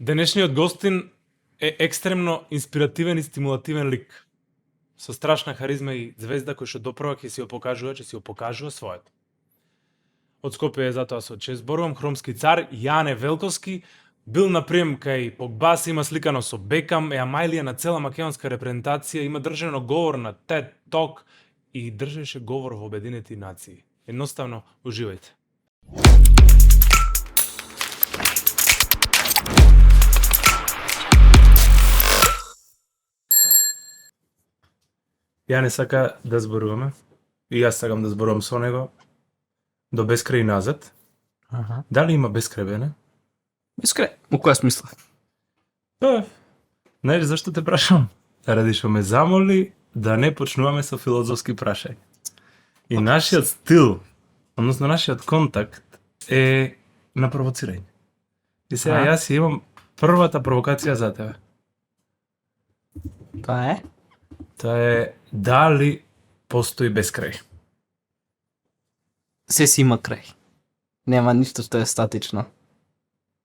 Денешниот гостин е екстремно инспиративен и стимулативен лик. Со страшна харизма и звезда кој што допрва ќе си ја покажува своето. Од Скопје е затоа со чест зборувам хромски цар Јане Велковски, бил на прием кај Погбас, има сликано со Бекам, е амајлија на цела македонска репрезентација, има држано говор на TED Talk и држеше говор во Обединети нации. Едноставно, уживајте. Јане сака да зборуваме, и јас сакам да зборувам со него, до бескрај и назад. Дали има бескрај, бе, не? Бескрај, у која смисла? Знаеш зашто те прашам? Ради што ме замоли да не почнуваме со филозофски прашања. И нашиот стил, односно нашиот контакт е на провоцирање. И сега јас имам првата провокација за тебе. Тоа е? Тоа е дали постои бескрај. Се си има крај. Нема ништо што е статично.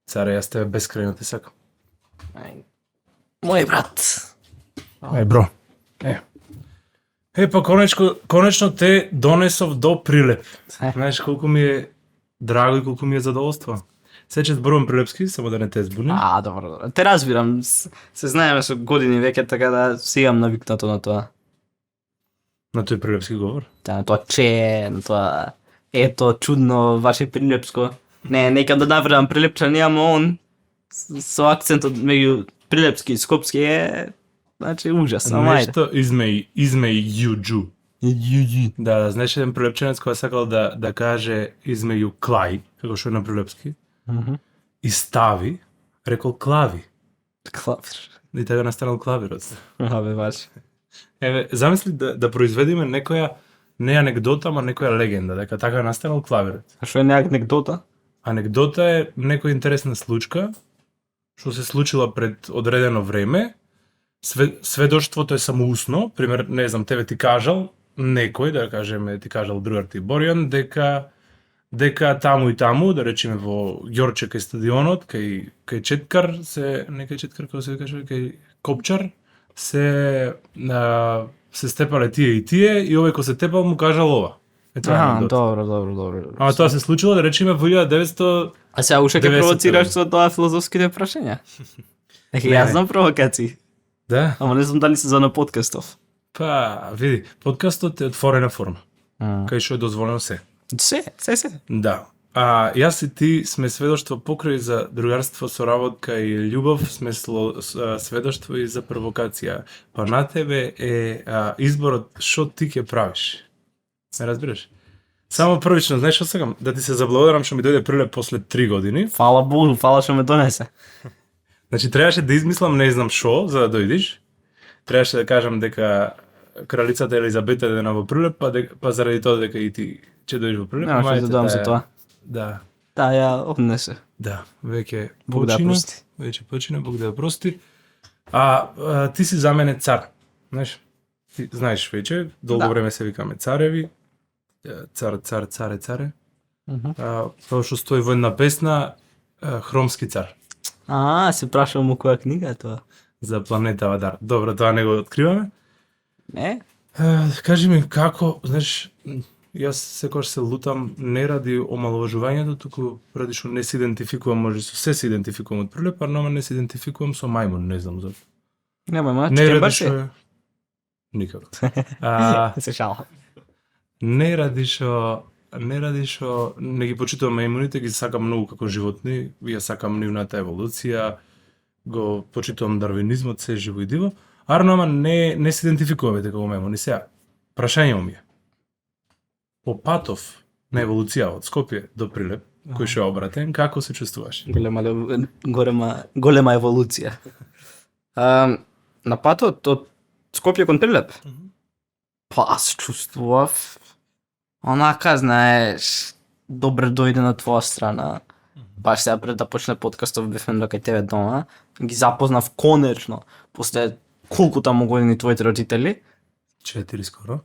Царе, јас тебе бескрајно те сакам. Мој брат. Бро. Па конечно те донесов до Прилеп. Знаеш колку ми е драго и колку ми е задоволство. Сече зборувам прилепски, само да не те збуним. Добро. Те разбирам. Се знаеме со години веќе, така да си имам навикнато на тоа. На тој прилепски говор? На тоа на тоа ето, чудно, ваше прилепско. Не, некам да навредам прилепчани, ама он со акцентот меѓу прилепски и скопски е, значи, ужас. Нешто измеј јуџу. Да, знаеш еден прилепчанец кој сакал да каже измеју клај, како што е на прилепски, и стави, рекол клави. Клавир. И така настанал клавирот. Бе, баш. Еве, замисли да произведеме некоја не анегдота, ама некоја легенда, дека така настанал клавирот. А што е не анегдота? Анегдота е некоја интересна случка што се случила пред одредено време. Сведоштвото е само усно, пример, не знам, тебе ти кажал некој, да кажеме, ти кажал другар ти Боријан, дека таму и таму, да речеме во Ѓорче кај стадионот, кај Четкар, не кај Четкар, како се каже, кај Копчар, се степале тие и тие, и овој кој се тепал му кажал ова. Добро. Ама тоа се случило, да речеме, во 1900... А сега уште ќе провоцираш со тоа филозофските прашања? Јас знам провокации. Да. Ама не знам дали се за на подкастов. Па, види, подкастот е отворена форма, кај што е дозволено се. Се. Да. Јас и ти сме сведоштво покрај за другарство, соработка и љубов, сме сведоштво и за провокација. Па на тебе е изборот што ти ќе правиш. Не разбираш? Само првично, знаеш што сакам? Да ти се заблагодарам што ми дојде прилеп после 3 години. Фала Богу, фала што ме донесе. Значи, требаше да измислам не знам шо, за да дојдиш. Требаше да кажам дека кралицата Елизабета е во Прилеп, па заради тоа дека и ти ќе дојдеш во Прилеп. Нема што да додам за тоа. Да. Да, ја однесе. Да, веќе Бог да прости. Веќе почина, Бог да прости. Ти си за мене цар. Знаеш? Ти знаеш веќе, долго време се викаме цареви. Царе. Тоа што стои во една песна, Хромски цар. Се прашувам у која книга е тоа? За планета Вадар. Добро, тоа не го откриваме. Не? Кажи ми како, знаеш, јас секогаш се лутам не ради омаловажувањето, туку ради што не се идентификувам, може со се идентификувам од Прилеп, но не се идентификувам со мајмун, не знам зашто. Нема, не ради баш што никако. се шалам. Не ради што не ги почитувам мајмуните, ги сакам многу како животни, ја сакам нивната еволуција, го почитувам дарвинизмот, се живо и диво, ама не се идентификуваме како мајмуни. Сега, прашање ми е. По патов на еволуција од Скопје до Прилеп, кој што е обратен, како се чувствуваш? Голема еволуција. На патот од Скопје кон Прилеп? Па, се чувствував онака, знаеш, добре дојде на твоја страна. Баш сега пред да почне подкастов бевме кај тебе дома, ги запознав конечно после колку таму години твоите родители. 4 скоро.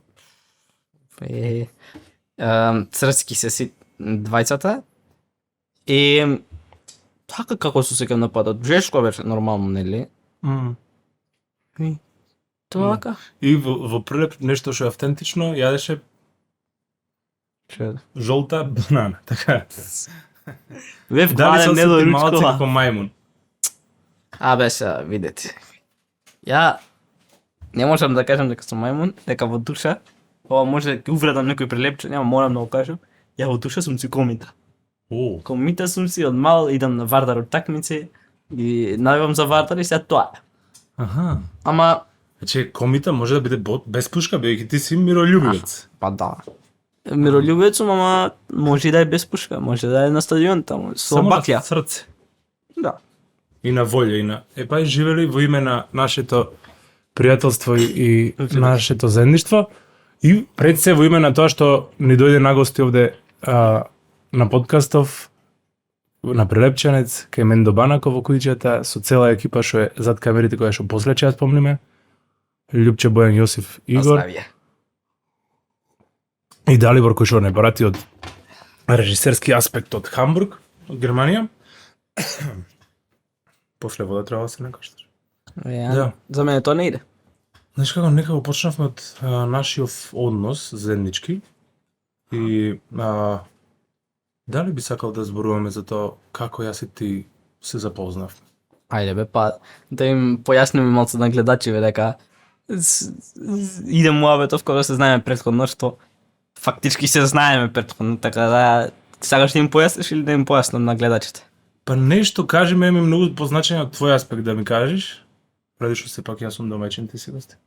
Црцки се си двајцата. И Така како се сеќавам на патот. Жешко беше нормално, нели? И така. И во Прилеп нешто што е автентично, јадеше Че? жолта банана, така. Ве Дали се вкладен не осети малце доручкова. како мајмун? Абе се, видете. Ја не можам да кажам дека сум мајмун, дека во душа, ова може да ќе увредам некој прилепче, нема морам да го кажам. Ја во душа сум си комита. О, Комита сум си од мал, идам на Вардар утакмици и навивам за Вардар и сега тоа е. аха. Ама, Значи, комита може да биде без пушка, бидејќи ти си миролюбивец. па да. Миролюбец сум, ама може и да е без пушка, може да е на стадион таму, со Само на баклја. срце. Да. И на волја, и на... Епа и живели во име на нашето пријателство и нашето заедништво. И пред се во име на тоа што ни дојде на гости овде на подкастов, на Прилепчанец, кај Мендо Банако во куќата, со цела екипа што е зад камерите која што после ќе ја спомниме. Лјупче, Бојан, Јосиф, Игор Здравје. и Далибор кој што не барати од режисерски аспект од Хамбург, од Германија. После вода треба да се накашташ. Ја, Да. за мене тоа не иде. Знаеш како некако почнавме од нашиов однос заеднички и дали би сакал да зборуваме за тоа како јас и ти се запознавме? Ајде бе, па да им појасниме малку на гледачиве дека иде муабетов кога се знаеме претходно, што фактички се знаеме претходно, така да сакаш да им појасниш или да им појаснам на гледачите? Па нешто кажи ме многу позначено од твој аспект да ми кажеш, преди што сепак јас сум домаќин, ти си гост.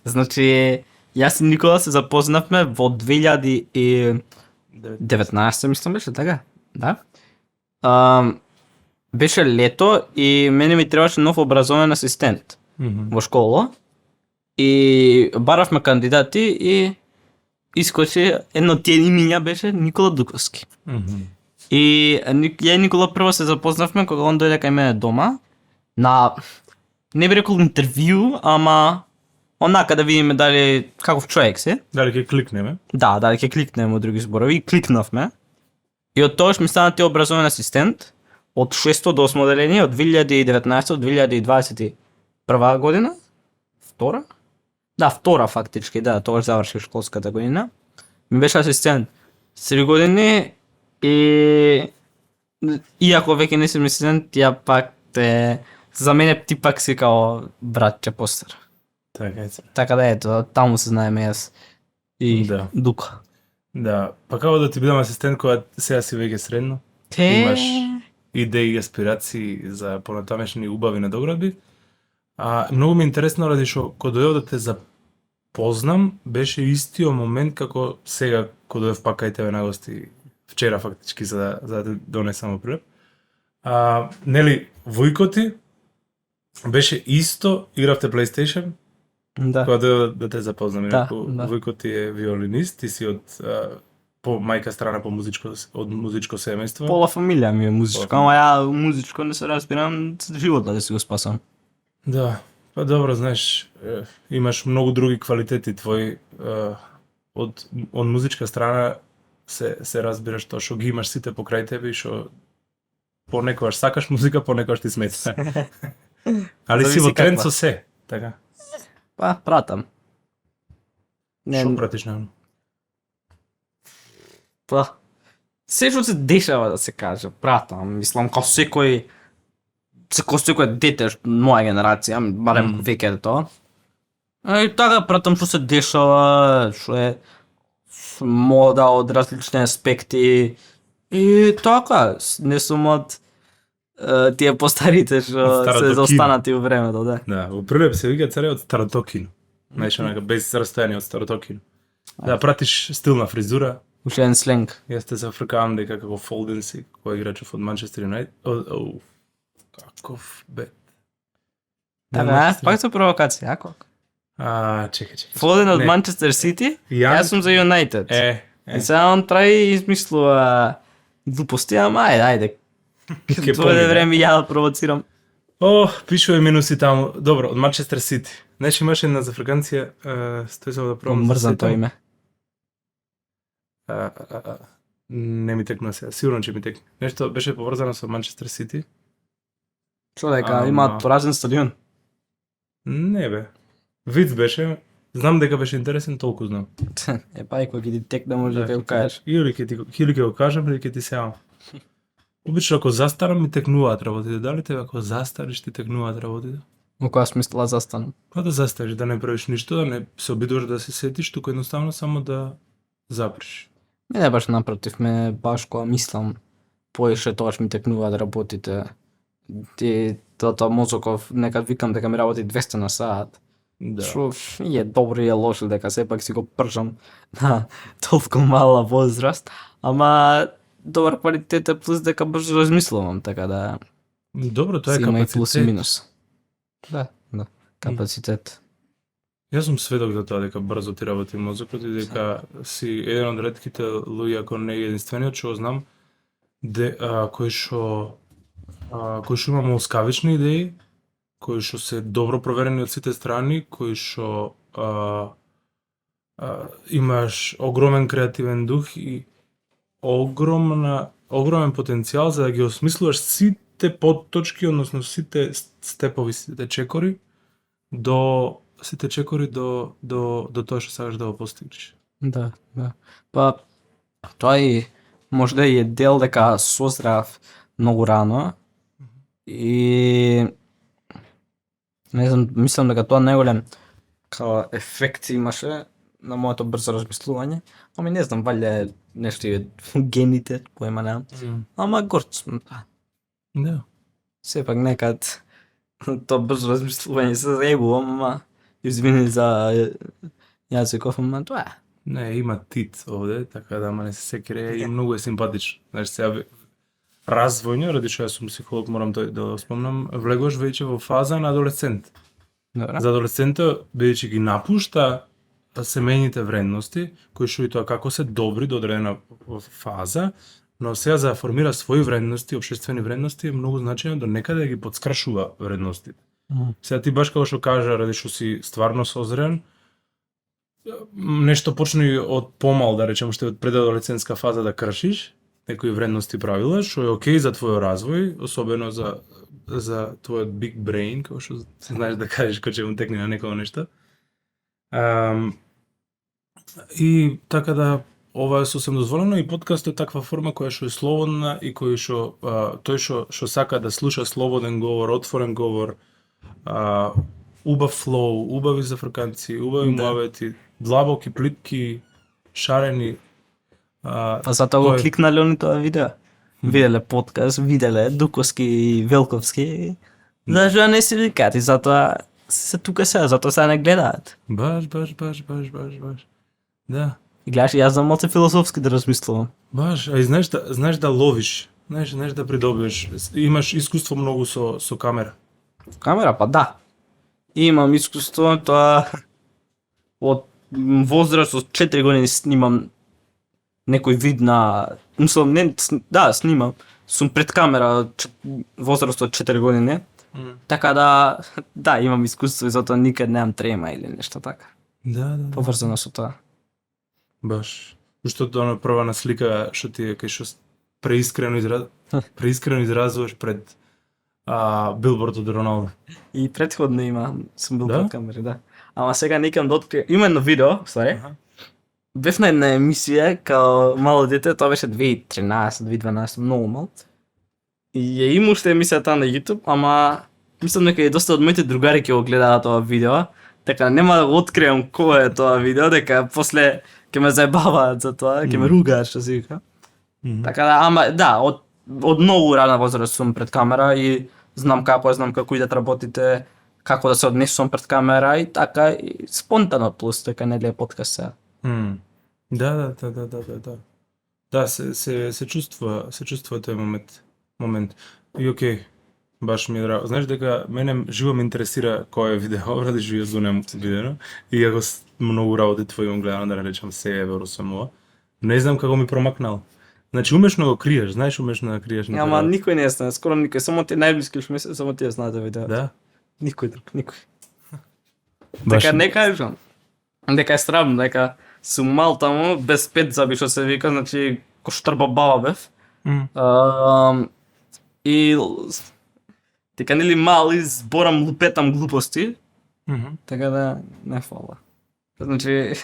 Значи, јас и Никола се запознавме во 2019, мислам беше така? Да. Беше лето и мене ми требаше нов образовен асистент во школа и баравме кандидати и искочи едно од тие имиња беше Никола Дуковски. И ја и Никола прво се запознавме кога он дојде кај мене дома на не би рекол интервју, ама онака да видиме дали каков човек се. Дали ќе кликнеме? Да, дали ќе кликнеме од други зборови и кликнавме. И од тогаш ми стана тој образовен асистент од 6 до 8 деление од 2019 до 2021 година. Втора? Да, втора фактички, да, тогаш завршив школската година. Ми беше асистент 3 години и иако веќе не сум асистент, ја пак за мене ти пак си као братче постар. Така е. Така да ето, таму се знаеме јас и Да. Дука. Да, па како да ти бидам асистент кога сега си веќе средно? Те... Имаш идеи и аспирации за понатамешни убави надоградби. Многу ми е интересно ради што кога дојдов да те запознам, беше истиот момент како сега кога дојдов пак кај тебе на гости вчера фактички за да те донесам во Прилеп. Нели, Војко беше исто, игравте PlayStation, Да. кога дојдов да те запознам. Да, Инаку, да. Војко ти е виолинист, ти си од по мајка страна од музичко семејство. Пола фамилија ми е музичко, Пола ама ја музичко не се разбирам, животот да си го спасам. Да, па добро, знаеш, имаш многу други квалитети твои од музичка страна се разбираш тоа што ги имаш сите покрај тебе и што понекогаш сакаш музика, понекогаш ти смета. Али си Зависи во тренд каква. со се, така. Па, пратам. Не, Што пратиш најмногу? па. Се што се дешава да се каже, пратам, мислам како секој дете моја генерација, барем веќе е тоа. И така пратам што се дешава, што е мода од различни аспекти и така, не сум од тие постарите Од што старото се кино. заостанати во времето, да. Да, во Прилеп се вика царе од старото кино. Знаеш, онака без растојание од старото кино. Да, пратиш стилна фризура. Уште еден сленг. Јас те зафркавам дека како Фолден си, кој играчов од Манчестер Юнайтед. Каков бет. Така, пак со провокација, ако? Чекај. Фоден од Не. Манчестер Сити, Јас јас сум за Юнайтед. Е, И сега он прави и измислува глупости, ама ајде. Ке Тоа помина. е време ја да провоцирам. Пишува минуси таму. Добро, од Манчестер Сити. Знаеш, имаше една зафрканција, стои само да пробам. Мрзам тоа име. Не ми текна сега, сигурно ќе ми текне. Нешто беше поврзано со Манчестер Сити? Што дека Ама- имаат поразен стадион. Не бе. Виц беше, знам дека беше интересен, толку знам. Па и кога ќе ти текне може да го кажеш. Или ќе го кажам, или ќе ти сеам. Обично ако застанам ми текнуваат работите. Дали тебе ако застанеш ти текнуваат работите? Во која смисла застанам? Па да застанеш, да не правиш ништо, да не се обидуваш да се сетиш, туку едноставно само да запреш. Не баш напротив, ме баш кога мислам поише тогаш ми текнуваат работите. Тоа мозоков некад викам дека ми работи 200 на саат. Да. Што е добро и е лошо дека сепак си го пржам на толку мала возраст, ама добар квалитет е плюс дека брзо размислувам, така да Добро, тоа е си има и плюс и капацитет. минус. Да, капацитет. Јас сум сведок за тоа дека брзо ти работи мозокот и дека си еден од ретките луѓе, ако не единствениот, што го знам, кој што има мозкавични идеи, кои што се добро проверени од сите страни, кои што имаш огромен креативен дух и огромен потенцијал за да ги осмислуваш сите подточки, односно сите степови, сите чекори до тоа што сакаш да го постигнеш. Да. Па тоа и можда и е дел дека созрав многу рано и не знам, мислам дека тоа најголем као ефект имаше на моето брзо размислување, ама не знам, валја е нешто и од гените, поема немам. Ама горд сум, да. Да. Сепак некад тоа брзо размислување се заебувам, ама извини за јазиков, ама тоа е. Не, има тит овде, така да ама не се секире и многу е симпатично. Знаеш, сега развојно, ради што јас сум психолог, морам да спомнам, влегуваш веќе во фаза на адолесцент. Добра. За адолесцентот, бидејќи ги напушта семејните вредности, кои што и тоа како се добри до одредена фаза, но сега за да формира своји вредности, општествени вредности, е многу значајно до некаде да ги подскрашува вредностите. Сега ти баш како што кажа, ради што си стварно созрен, нешто почни од помал, да речем, уште од предадолесцентска фаза да кршиш некои вредности правила, што е окей за твојот развој, особено за твојот big brain, како што знаеш да кажеш кога ќе му текне на некој нешто. И така да ова е сосем дозволено и подкаст е таква форма која што е слободна и кој што тој што сака да слуша слободен говор, отворен говор, убав флоу, убави зафрканци, убави муавети, длабоки, плитки, шарени. Па затоа го тој- кликнале они тоа видео. Виделе подкаст, виделе Дуковски и Велковски. Зашто да не си викаат и затоа се тука сега, затоа сега не гледаат. Баш. Да. И гледаш, јас знам малце философски да размислувам. Баш, а и знаеш да ловиш, знаеш да придобиеш. Имаш искуство многу со камера. Камера, па да. Имам искуство, тоа од возраст од 4 години снимам некој вид на, мислам, снимам. Сум пред камера возраст од 4 години. Така да, имам искуство и затоа никад немам трема или нешто така. Да. Поврзано со тоа. Баш. Ушто тоа прва слика што ти е кај што преискрено изразуваш пред билборд од Роналдо. И претходно сум бил Да? пред камери, да. Ама сега никам да откријам. Има едно видео, ствари. Бев на една емисија као мало дете, тоа беше 2013-2012, многу мал. И ја има уште емисија на YouTube, ама мислам дека и доста од моите другари ќе го гледаат тоа видео, така нема да го откријам кој е тоа видео, дека после ќе ме заебаваат за тоа, ќе ме ругаат што се вика. Така да, ама да, од многу рана возраст сум пред камера и знам како идат работите, како да се однесувам пред камера и така и спонтано плюс дека не е подкаст сега. Да. Да, се чувствува тој момент. И окей, баш ми е драго. Знаеш дека мене живо ме интересира кој е видео, ради што јас го немам видено. И ако многу работи твои имам гледано, да не речам се евро само. Не знам како ми промакнал. Значи умешно го криеш, знаеш умешно да криеш. Ама никој не знае, скоро никој, само ти најблиски уште само тие знаат да видео. Да. Никој друг, никој. Баш. Дека не кажам. Дека е срамно, дека сум мал таму без 5 заби што се вика, значи ко штрба баба бев. Мм. И дека нели мали зборам, лупетам глупости, Мгм. така да не фала. Значи,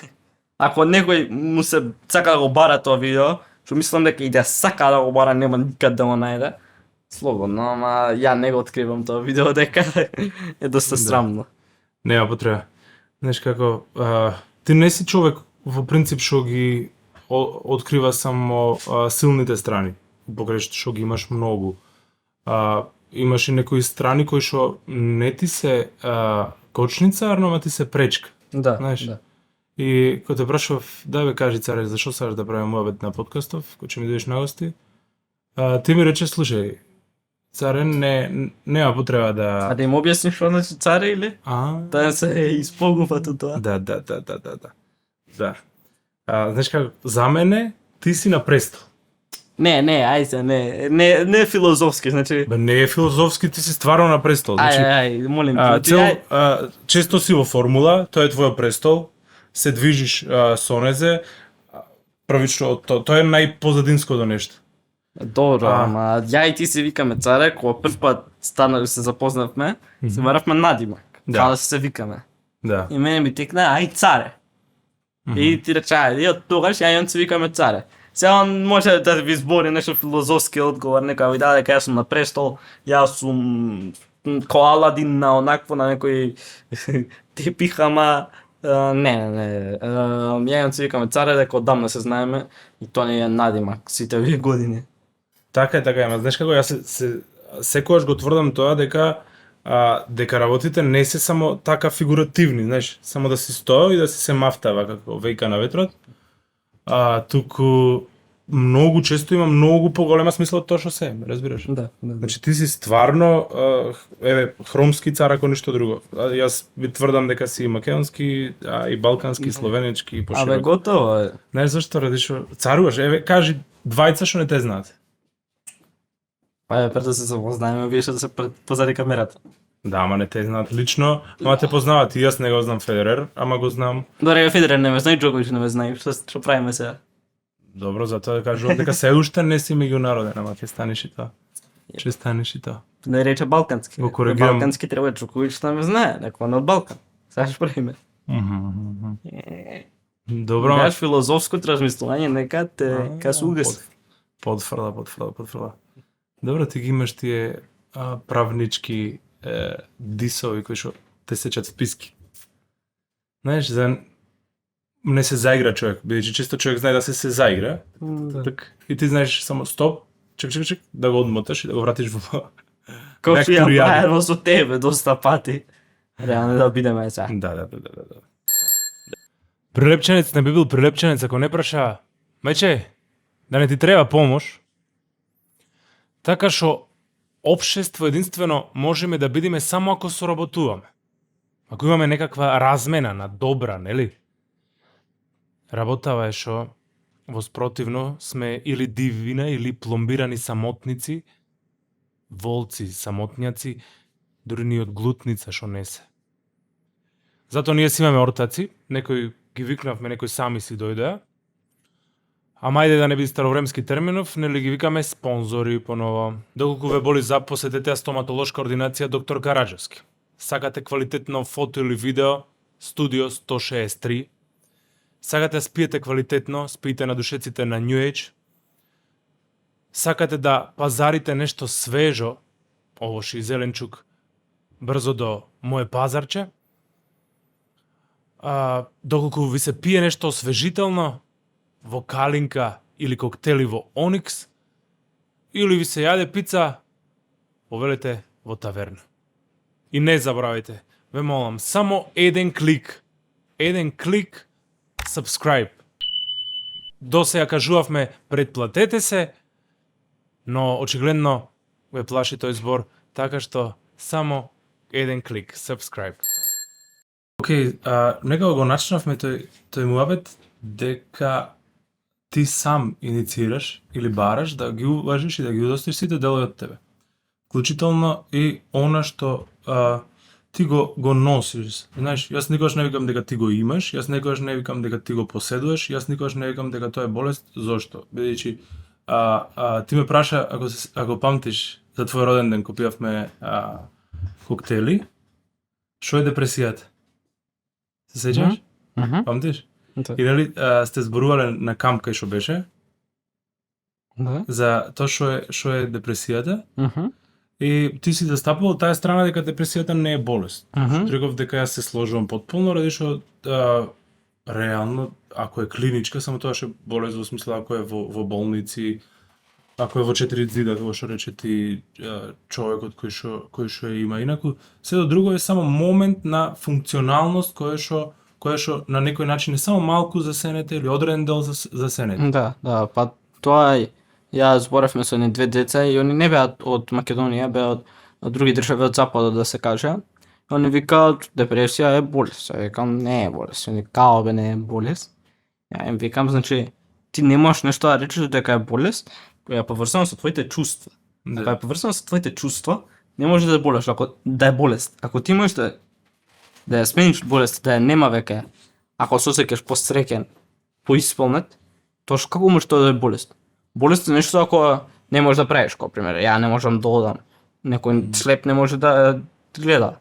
ако некој му се сака да го бара тоа видео, што мислам дека и да сака да го бара нема никад да го најде, слободно, ама ја не го откривам тоа видео дека е доста Да. срамно. Нема потреба. Знаеш како, ти не си човек во принцип што ги открива само силните страни, покрај што ги имаш многу. Имаш и некои страни кои што не ти се кочница, ама ти се пречка. Да, Знаеш. да. И кога те прашав, дај бе кажи царе, зашо сакаш да правиме муабет на подкастов, кој ќе ми дојдеш на гости, ти ми рече, слушај, царе, нема потреба да... А да им објасниш што значи царе или? Да се испогуват од тоа. Да. Да. Знаеш како, за мене, ти си на престол. Не, ајде, не филозофски, значи... Бе, не е филозофски, ти си стварно на престол. Значи, Ај, молим те. често си во формула, тоа е твојот престол, се движиш со незе, првично, тоа е најпозадинското нешто. Добро, ама ја и ти се викаме царе, кога прв пат се запознавме, се баравме надимак. Да. Као да се викаме. Да. И мене ми текна, ај царе. И ти рече, ајде, од тогаш ја и он се викаме царе. Сега он може да ви збори нешто филозофски одговор, нека ви даде дека јас сум на престол, јас сум ко Аладин на онакво, на некој тепих, ама не. Ја и он се викаме царе, дека одамна се знаеме и тоа не е надимак сите овие години. Така е, ама знаеш како, јас секогаш го тврдам тоа дека работите не се само така фигуративни, знаеш, само да си стои и да си се мафтава како вејка на ветрот, туку многу често има многу поголема смисла од тоа што се, разбираш? Да. Значи ти си стварно хромски цар ако ништо друго. Јас ви тврдам дека си и македонски, и балкански, и словенечки, и пошироко. Абе готово е. Знаеш зашто радиш царуваш? Кажи двајца што не те знаат. Па пред да се запознаеме, вие што да се позади камерата. Да, ама не те знаат лично, ама те познават. И јас не го знам Федерер, ама го знам. Добре, Федерер не ме знае, Джокович не ме знае, што правиме сега? Добро, затоа да кажувам дека се уште не си меѓународен, ама ќе станеш и тоа. Ќе станеш и тоа. Не рече балкански. Го коригирам. Балкански треба Джокович да ме знае, дека он од Балкан. Сега што правиме? Добро. Јас филозофско размислување нека те кас угас. Подфрла. Добро, ти ги имаш тие правнички дисови кои што те сечат списки. Знаеш, не се заигра човек, бидејќи често човек знае да се заигра. Так, и ти знаеш само стоп, чек, да го одмоташ и да го вратиш во... Како што ја правено со тебе доста пати. Реално да бидеме сега. Да. Прилепченец не би бил прилепченец ако не праша, мече, да не ти треба помош. Така што општество единствено можеме да бидеме само ако соработуваме. Ако имаме некаква размена на добра, нели? Работава е што воспротивно сме или дивина или пломбирани самотници, волци самотњаци, дури ни од глутница што не се. Затоа ние си имаме ортаци, некои ги викнавме, некои сами си дојдеа. Ама ајде да не би старовремски терминов, нели ги викаме спонзори поново. Доколку ве боли за, посетете ја стоматолошка ординација доктор Караджевски. Сакате квалитетно фото или видео, студио 163. Сакате да спиете квалитетно, спиете на душеците на New Age. Сакате да пазарите нешто свежо, овош и зеленчук, брзо до моје пазарче. Доколку ви се пие нешто освежително, во калинка или коктели во Оникс, или ви се јаде пица, повелете во таверна. И не забравяйте, ве молам, само еден клик, subscribe. До сега кажувавме, предплатете се, но очигледно ве плаши тој збор, така што само еден клик, subscribe. Океј, некако го начнавме тој муабет дека ти сам инициираш или бараш да ги уважиш и да ги удостоиш сите делови од тебе. Вклучително и она што ти го носиш. Знаеш, јас никогаш не викам дека ти го имаш, јас никогаш не викам дека ти го поседуваш, јас никогаш не викам дека тоа е болест. Зошто? Бидејќи ти ме праша ако памтиш за твој роден ден кога пијавме коктели, што е депресијата? Се сеќаш? Памтиш? Да. И нели сте зборувале на камп кај што беше Да. за тоа што е депресијата? И ти си застапувал таа страна дека депресијата не е болест. Реков дека јас се сложувам потполно, ради што реално, ако е клиничка, само тоа што е болест во смисла ако е во болници, ако е во 4 зида, како што рече ти човекот кој што ја има. Инаку, се до друго е само момент на функционалност која што на некој начин е само малку засенете или одреден дел засенете. Да, па тоа е. Ја зборавме со едни две деца и они не беа од Македонија, беа од други држави од западот да се каже. Они викаат депресија е болест. Ја викам не е болест. Они као бе не е болест. Ја им викам значи ти не можеш нешто да речеш дека е болест, која е поврзано со твоите чувства. Ако е поврзано со твоите чувства, не може да е болест, да е болест. Ако ти можеш да ја смениш болест, да ја нема веќе, ако се осеќаш посреќен, поисполнет, тоа како може тоа да е болест? Болест е нешто ако не можеш да правиш, како пример, ја не можам да одам, некој слеп не може да гледа,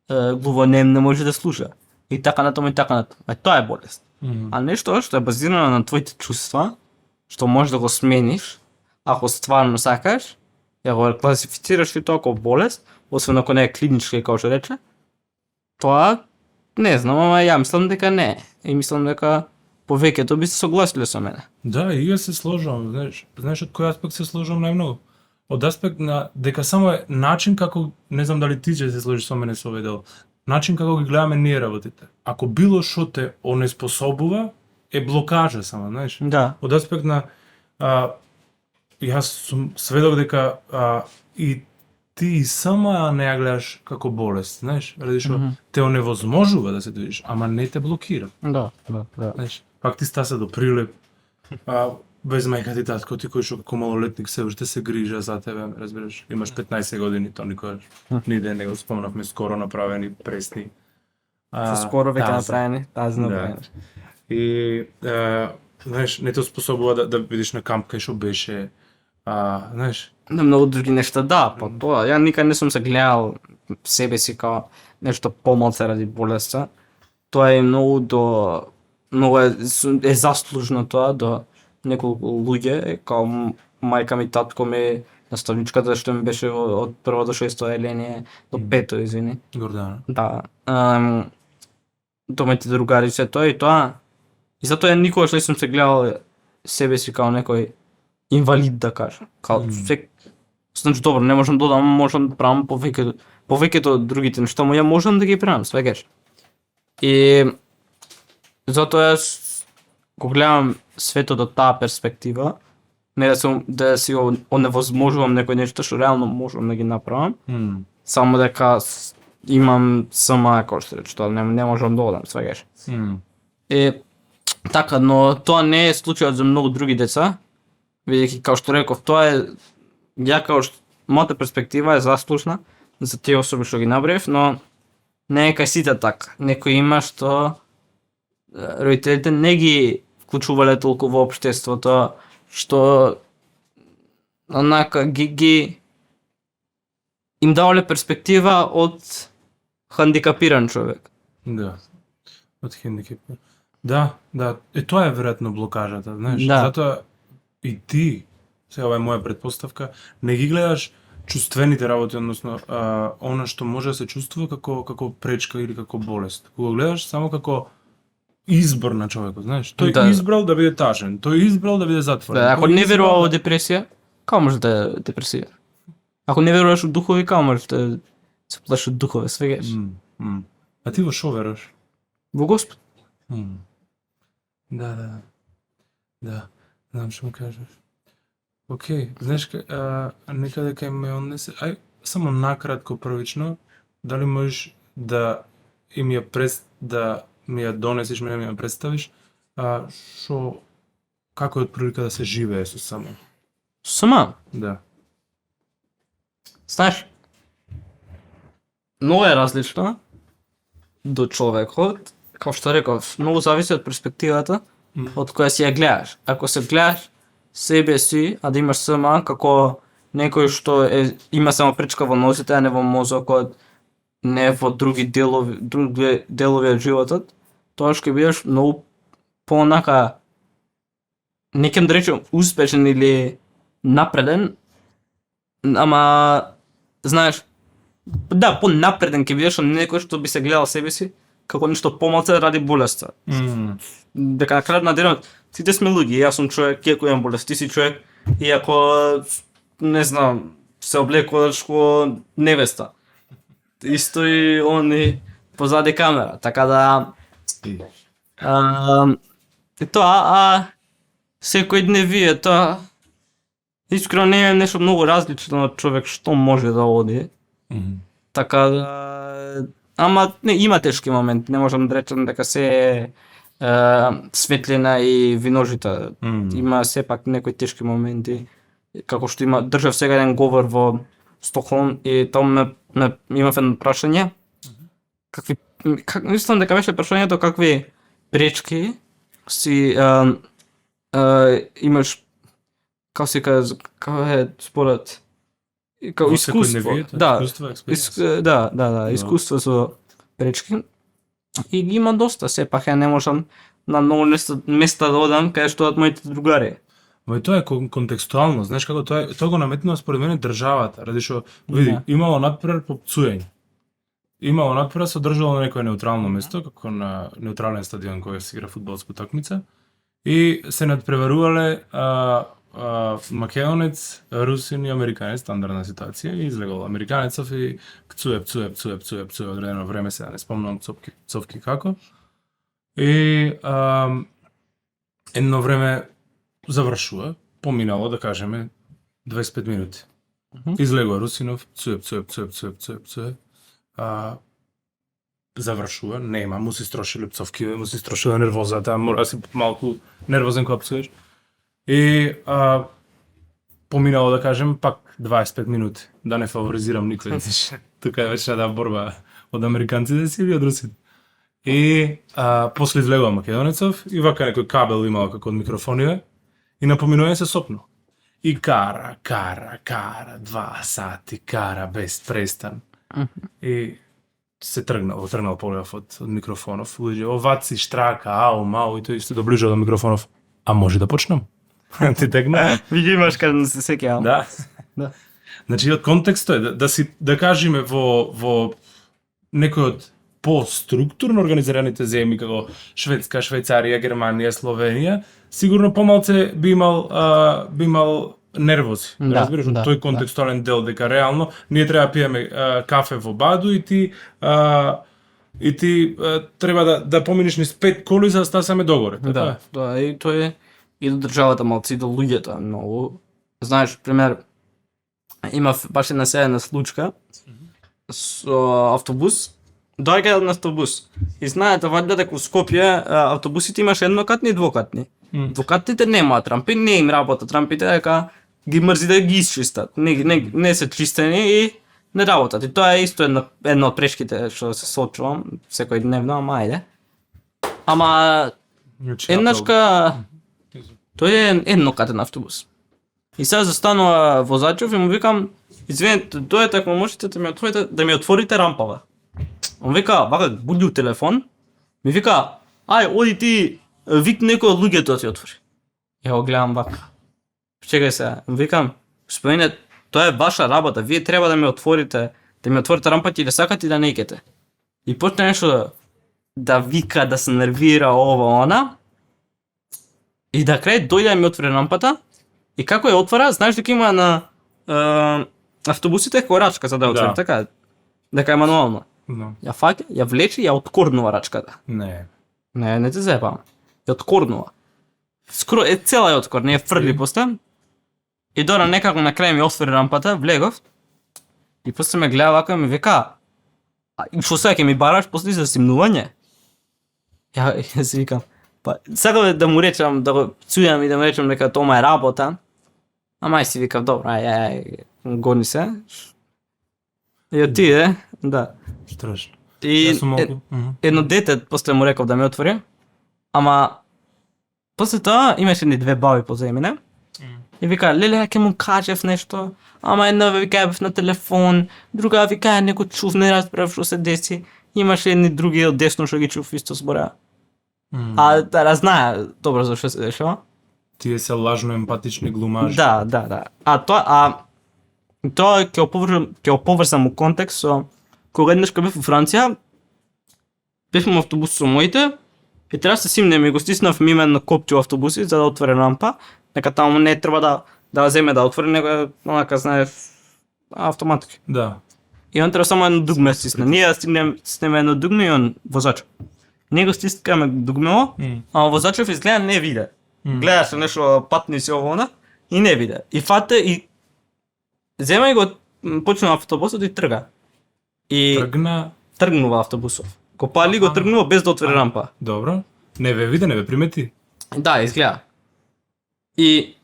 глувонем не може да слуша, и така натаму и така натаму. Тоа е болест. А нешто што е базирано на твоите чувства, што можеш да го смениш, ако стварно сакаш, ја го класифицираш и тоа како болест, освен ако не е клиничка, како што рече, тоа не знам, ама ја мислам дека не. И мислам дека повеќето би се согласиле со мене. Да, и јас се сложувам, знаеш од кој аспект се сложувам најмногу? Од аспект на дека само е начин како, не знам дали ти ќе се сложиш со мене со овој дел, начин како ги гледаме ние работите. Ако било што те онеспособува, е блокажа само, знаеш? Да. Од аспект на јас сум сведок дека и ти и сама не ја гледаш како болест, знаеш, ради што те оневозможува да се движиш, ама не те блокира. Да. Знаеш, пак ти стаса до прилеп, без мајка ти татко ти кој што како малолетник се уште се грижа за тебе, разбираш, имаш 15 години, тоа никогаш ниде не го спомнавме, скоро направени пресни. Скоро веќе направени, тази направени. И знаеш, не те способува да видиш на камп кај што беше, знаеш. На многу други нешта, да, па тоа, ја никад не сум се гледал себе си као нешто помалце ради болеста. Тоа е многу е заслужно тоа до неколку луѓе, као мајка ми, татко ми, наставничката што ми беше од прво до 6 еление, до 5 извини. Гордана. Да. До моите другари се тоа и тоа. И затоа ја никогаш не сум се гледал себе си као некој инвалид да кажам. Као значи добро, не можам да одам, можам да правам повеќето од другите нешта, но ја можам да ги правам, свегаш. И затоа јас го гледам светот од таа перспектива, не да си оневозможувам некој нешто што реално можам да ги направам, само дека имам сама, како што рече, тоа не можам да одам, свегаш. И така, но тоа не е случајот за многу други деца, бидејќи како што реков, тоа е ја како што мојата перспектива е заслужна за тие особи што ги набрев, но не е кај сите така. Некои има што родителите не ги вклучувале толку во општеството, што онака ги им давале перспектива од хандикапиран човек. Да. Од хендикапиран. Да. Тоа е веројатно блокажата, знаеш. Да. Затоа и ти, сега ова е моја предпоставка, не ги гледаш чувствените работи, односно она што може да се чувствува како пречка или како болест. Кога гледаш само како избор на човекот, знаеш. Тој избрал да биде тажен, тој избрал да биде затворен. Да, ако не верува во депресија, како може да е депресија? Ако не веруваш во духови, како може да се плашиш од духови, свегаш? А ти во шо веруваш? Во Господ. Да. Знам што му кажеш. Океј, знаеш, некаде кај ме однесе, само накратко првично, дали можеш да ми ја донесеш, ми ја представиш, што, како е отприлика да се живее со само? Сама? Да. Знаеш, Многу е различна до човекот. Како што реков, многу зависи од перспективата од која си ја гледаш. Ако се гледаш себе си, а да имаш СМА како некој што има само пречка во нозите, а не во мозокот, не во други делови од животот, тоа ќе бидеш многу понака, не ќе да речем успешен или напреден, ама знаеш, да, понапреден ќе бидеш од некој што би се гледал себе си како нешто помалце ради болеста. Дека на крајот на денот сите сме луѓе, јас сум човек, иако имам болест, ти си човек, иако не знам, се облекуваш ко невеста. Исто и они позади камера, така да и тоа, секој ден вие тоа искрено не е нешто многу различно од човек што може да оди. Така да, ама не, има тешки моменти, не можам да речам дека се светлина и виножита. Има сепак некои тешки моменти, како што држав сега еден говор во Стокхолм и таму имав едно прашање. Мислам дека беше прашањето какви пречки си имаш, како се каже, како е според како искуство. Да, искуство со пречки. И ги има доста, сепак ја не можам на многу места да одам кај што од моите другари. Ма и тоа е контекстуално, знаеш како тоа го наметнува според мене државата, ради што види, имало например по пцуење. Имало например се одржало на некое неутрално место, како на неутрален стадион кој се игра фудбалска утакмица и се надпреварувале македонец, русин и американец, стандардна ситуација, и излегол американецов и пцуе, одредено време, сега не спомнам цовки како. И едно време завршува, поминало да кажеме 25 минути. Излегува Русинов, пцуе, завршува, нема, му се строшиле пцовки, му се строшила нервозата, мора си малку нервозен кога пцуеш. И поминало да кажем пак 25 минути, да не фаворизирам никој. Тука е вече борба од американците си или од русите. И после излегува македонецов и вака некој кабел имало како од микрофониве и напоминува се сопно. И кара, 2 сати, кара без престан. И се тргнал погледов од микрофонов, луѓе, оваци, штрака, ау, мау, и тој исто доближа до микрофонов. А може да почнам? Ти тегна? Види имаш каде да се сеќавам. Да. Значи, од контекстот е да кажеме во некој од по-структурно организираните земји како Шведска, Швајцарија, Германија, Словенија, сигурно помалце би имал нервози. Разбираш, тој контекстуален дел дека реално ние треба да пиеме кафе во Баду и ти треба да поминиш низ 5 коли за да стасаме догоре. Да, и тоа е и до државата малци, и до луѓето многу. Знаеш, пример, имав баш една седена случка со автобус, доаѓа на автобус. И знаете, ваѓа дека во Скопје автобусите имаш еднокатни и двокатни. Двокатните немаат рампи, не им работат рампите, дека ги мрзи да ги исчистат. Не се чистени и не работат. И тоа е исто една од прешките што се соочувам секој дневно, ама ајде. Ама еднашка тој е еднокатен автобус. И сега застанува возачов и му викам, извинете, дојдете ако можете да ми отворите рампава. Он вика, вака буди у телефон, ми вика, ај, оди ти, вик некој од луѓето да ти отвори. Ја го гледам вака. Чекај сега, викам, господине, тоа е ваша работа, вие треба да ми отворите рампата или сакате да не икете. И почне нешто да вика, да се нервира ова, она, и да крај дојде да ми отвори рампата, и како ја отвора, знаеш дека има на автобусите корачка за да отвори, така, дека е мануално. Ја фаќа, ја влече и ја откорнува рачката. Не те заебам. Ја откорнува. Скоро е цела ја откор, не ја фрли после. И дора некако на крај ми отвори рампата, влегов. И после ме гледа вака и ми вика, што сега ќе ми бараш после за симнување? Ја си викам, па сакав да му речам, да го цујам и да му речам дека тоа е работа. Ама си викав, добро, ај, гони се. И отиде, да. Страшно. И Јас сум малку. едно дете после му реков да ме отвори, ама после тоа имаше ни две баби позади мене. И вика, леле, ја ќе му кажев нешто, ама една вика бев на телефон, друга вика некој чув, не разбрав што се деси. Имаше едни други од десно што ги чув исто збореа. А да знае добро за што се дешава. Тие се лажно емпатични глумажи. Да. Тоа ќе оповрзам у контекст со кога еднаш кога бев во Франција, бевме во автобус со моите и треба се симнеме и го стиснав мимо на копче во автобуси за да отвори рампа. Нека таму не треба да земе да отвори, него е онака знаеш автоматски. Да. И он треба само едно дугме стисне. Ние да стиснеме едно дугме и он возачот. Ние го стискаме дугмево, а возачот изгледа не виде. Гледаше нешто патници ово она и не виде. И фате и зема и го почна автобусот и трга. И тргнува автобусот. Го пали го тргнува без да отвори рампа. Добро. Не ве виде, не ве примети. Да, изгледа. И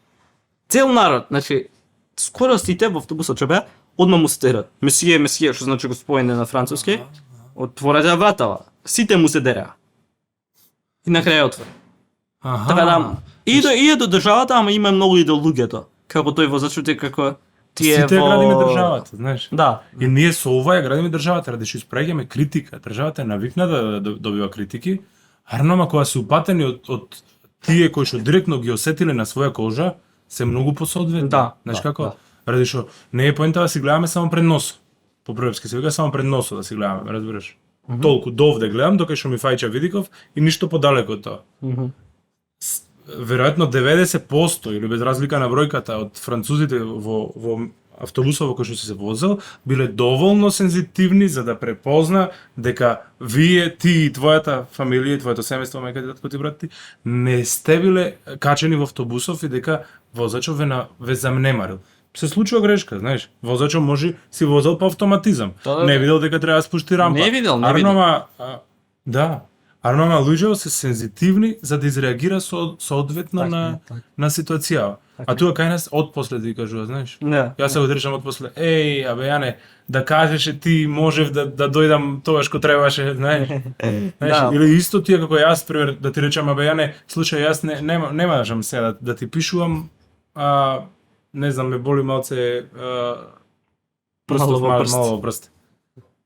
цел народ, значи скоро сите во автобусот што беа, одма му стерат. Месие, што значи господине на француски. Отворете вратава. Сите му се дереа. И на крај отвори. Така да, и до државата, ама има многу и до луѓето. Како тој возачот е како тие Сите градиме државата, знаеш. Да. И ние со ова ја градиме државата, ради што испраќаме критика. Државата е навикна да добива критики, арнома кога се упатени од тие кои што директно ги осетиле на своја кожа, се многу посоодветни. Знаеш како? Ради што не е поента да си гледаме само пред носот. По првски се вика само пред носот да си гледаме, разбираш? Толку довде гледам докај што ми фаќа Видиков и ништо подалеку од тоа. Веројатно 90% или без разлика на бројката од французите во автобусот во кој што се возел биле доволно сензитивни за да препозна дека вие, ти и твојата фамилија, твоето семејство, мајка ти, татко ти, брат ти, не сте биле качени во автобусов и дека возачот ве занемарил. Се случува грешка, знаеш. Возачот може си возел по автоматизам. Не видел дека треба да спушти рампа. Не видел. Да. Арнома луѓето се сензитивни за да изреагира соодветно на ситуацијава. А тука кај нас отпосле ти кажува, знаеш. Јас се го држам отпосле. Абе Јане, да кажеше ти можев да дојдам тогаш кога требаше, знаеш. Или исто тие како јас, пример, да ти речам, абе Јане, слушај, јас не можам сега да ти пишувам, не знам, ме боли малце прстов, мало прст.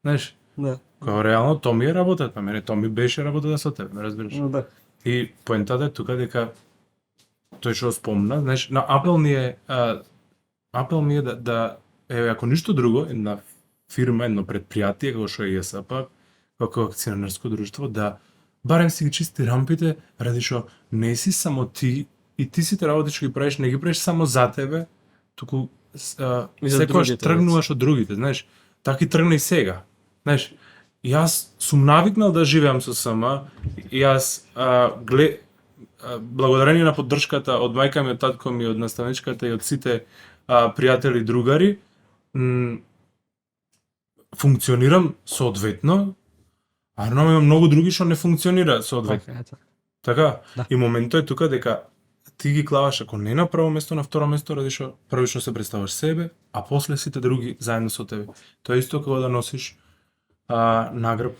Знаеш? Кога реално тоа ми е работата, мене тоа ми беше работата со тебе, ме разбираш? И поентата е тука дека тој што спомна, знаеш, на апел ми е да ако ништо друго, една фирма, едно предпријатие како што е ЕСАП, како акционерско друштво, да барем си ги чисти рампите, ради што не си само ти и ти сите работи што ги правиш, не ги правиш само за тебе, туку секогаш тргнуваш од другите, знаеш. Така и тргна и сега. Знаеш, јас сум навикнал да живеам со СМ, јас благодарение на поддршката од мајка ми, од татко ми, од наставничката и од сите пријатели и другари, функционирам соодветно, а има многу други што не функционира соодветно. Така? И моментот е тука дека ти ги клаваш ако не на прво место, на второ место, ради што првично се представаш себе, а после сите други заедно со тебе. Тоа е исто како да носиш награб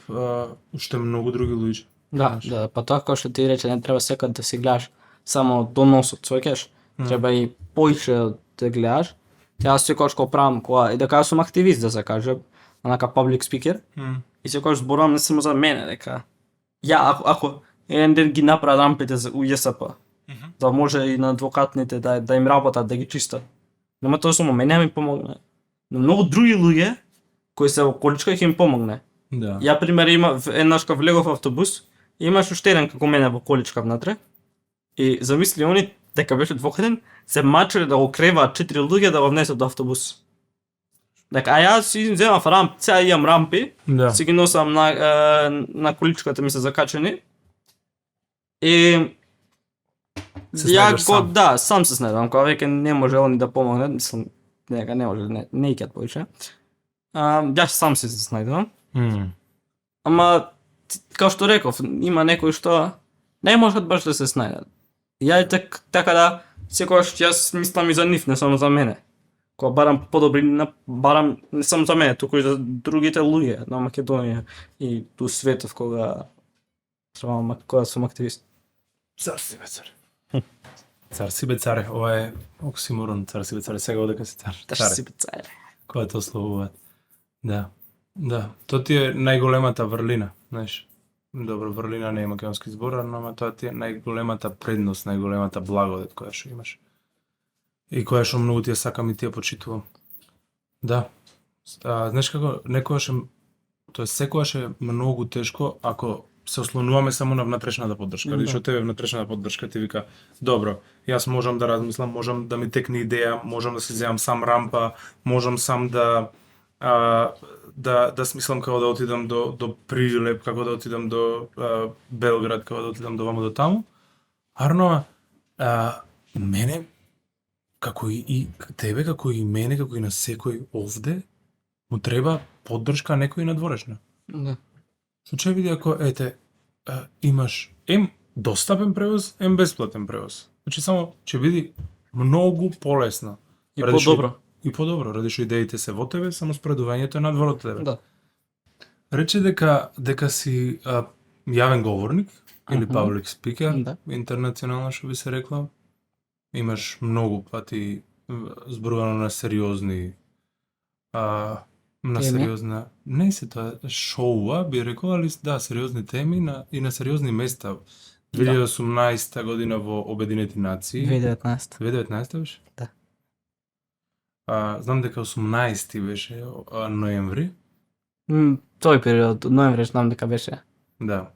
уште многу други луѓе. Да, па тоа како што ти рече, не треба секогаш да си гледаш само до носот, сваќаш. Треба и поише да гледаш. Јас секогаш кога правам, и дека јас сум активист, да се каже, онака public speaker, и секогаш зборувам не само за мене, дека ако еден ден ги направа рампите у ЈСП, да може и на адвокатните да им работат, да ги чистат. Нема тоа само мене ми помогне. Но многу други луѓе кои се во количка ќе им помогне. Ја пример еднаш кога влегов в автобус, имаш уште еден како мене во количка внатре. И замисли они дека беше двокатен, се мачеле да го креваат 4 луѓе да го внесат до автобус. Дека јас си земав сега имам рампи, си ги носам на количката ми се закачени. И ја сам се снајдам, кога веќе не може они да помогне, мислам, нека не може, не икат повеќе. Јас сам се снајдам. Ама, као што реков, има некои што не можат баш да се снајдат. Ја така да, секогаш јас мислам и за нив, не само за мене. кога барам подобри, барам не само за мене, туку и за другите луѓе на Македонија и ту светот кога сум активист. Цар си бе царе. Цар си бе царе, ова е оксиморон, цар си бе царе, сега одека си цар. Цар си бе царе. Кога те ословуваат. Да. Да, тоа ти е најголемата врлина, знаеш. Добро, врлина не е македонски збор, но тоа ти е најголемата предност, најголемата благодет која што имаш. И која што многу ти ја сакам и ти ја почитувам. Да. Знаеш како, некогаш е, тоа секогаш е многу тешко ако се ослонуваме само на внатрешната поддршка. Или што тебе внатрешната поддршка ти вика, добро, јас можам да размислам, можам да ми текне идеја, можам да си земам сам рампа, можам сам да смислам како да отидам до Прилеп, како да отидам до Белград, како да отидам до вамо до таму. Арно, мене, како и тебе, како и мене, како и на секој овде, му треба поддршка некој надворешна. Да. Случај види ако, имаш достапен превоз, бесплатен превоз. Значи само ќе биде многу полесно. И подобро. И подобро, ради што идеите се во тебе, само спредувањето е надвор од тебе. Да. Рече дека си јавен говорник или public speaker, Да. интернационално што би се рекло. Имаш многу пати зборувано на сериозни на Теми? сериозна, не се тоа шоуа, би рекол, али да, сериозни теми и на сериозни места. 2018 година во Обединети нации. 2019. 2019 беше? Да. Знам дека 18 беше ноември. Тој период, ноември, знам дека беше Да.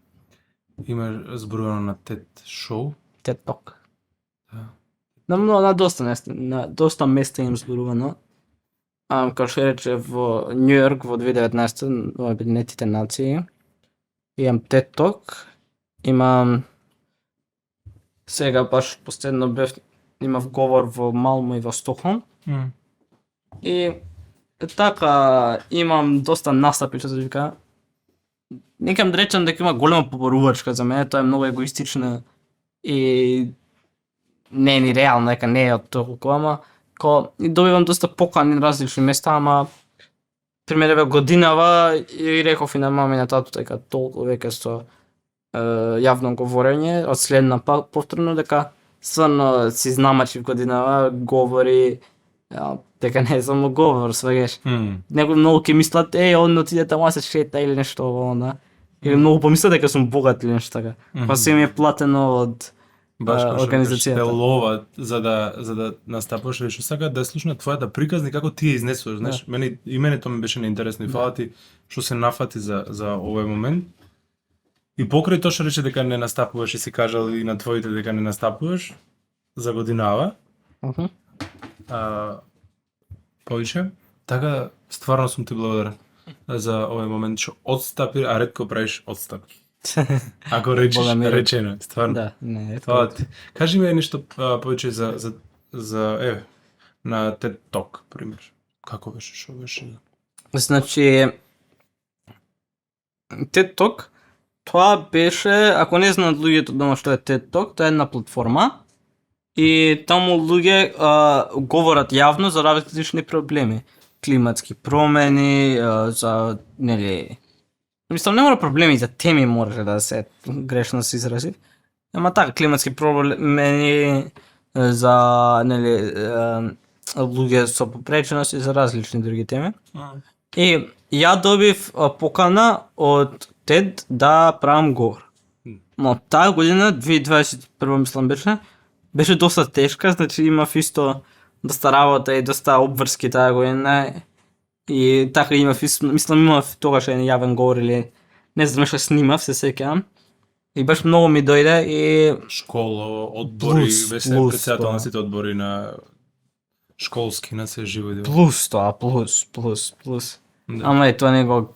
Има зборувано на TED шоу. TED Talk. Да. На доста места им зборувано. Како што рече во Нью Йорк во 2019 во Обединетите нации. Имам TED Talk. Имам сега баш последно имав говор во Малмо и во Стокхолм. И така имам доста настапи што се вика. Некам да речам дека има голема поборувачка за мене, тоа е многу егоистично и не е ни реално, дека не е од толку, ама и добивам доста покани на различни места, ама пример еве годинава и реков и на мама и на тату дека толку веќе со јавно говорење, од следна повторно дека стварно си знамачив годинава, говори дека не е само говор, сваѓаш. Некои многу ќе мислат, он отиде таму се шета или нешто ово, или многу помислат дека сум богат или нешто така. Па се ми е платено од организацијата. Те ловат за да настапуваш, или што сакаат да слушнат твојата приказни како ти ја изнесуваш, знаеш. Мене тоа ми беше неинтересно и фала ти што се нафати за овој момент. И покрај тоа што рече дека не настапуваш и си кажал и на твоите дека не настапуваш за годинава. Повише, така стварно сум ти благодарен за овој момент што отстапи, а ретко правиш отстапки. Ако речеш речено, стварно. Да, не, Тоа ти. Кажи ми нешто повеќе за на TED Talk, пример. Како беше, што беше? Значи TED Talk тоа беше, ако не знаат луѓето дома што е TED Talk, тоа е една платформа и таму луѓе говорат јавно за различни проблеми, климатски промени, за нели мислам, не мора проблеми, за теми може да се грешно се изрази. Ама така, климатски промени за нели луѓе со попреченост и за различни други теми. И ја добив покана од TED да правам говор. Но таа година, 2021 мислам беше доста тешка, значи имав исто доста работа и доста обврски таа година. И така имав, имав тогаш еден јавен говор или не знам што снимав, се сеќавам. И баш многу ми дојде и школа, одбори, беше председател на сите одбори на школски на се живо дел. Плюс тоа, плюс. Да. Ама и тоа него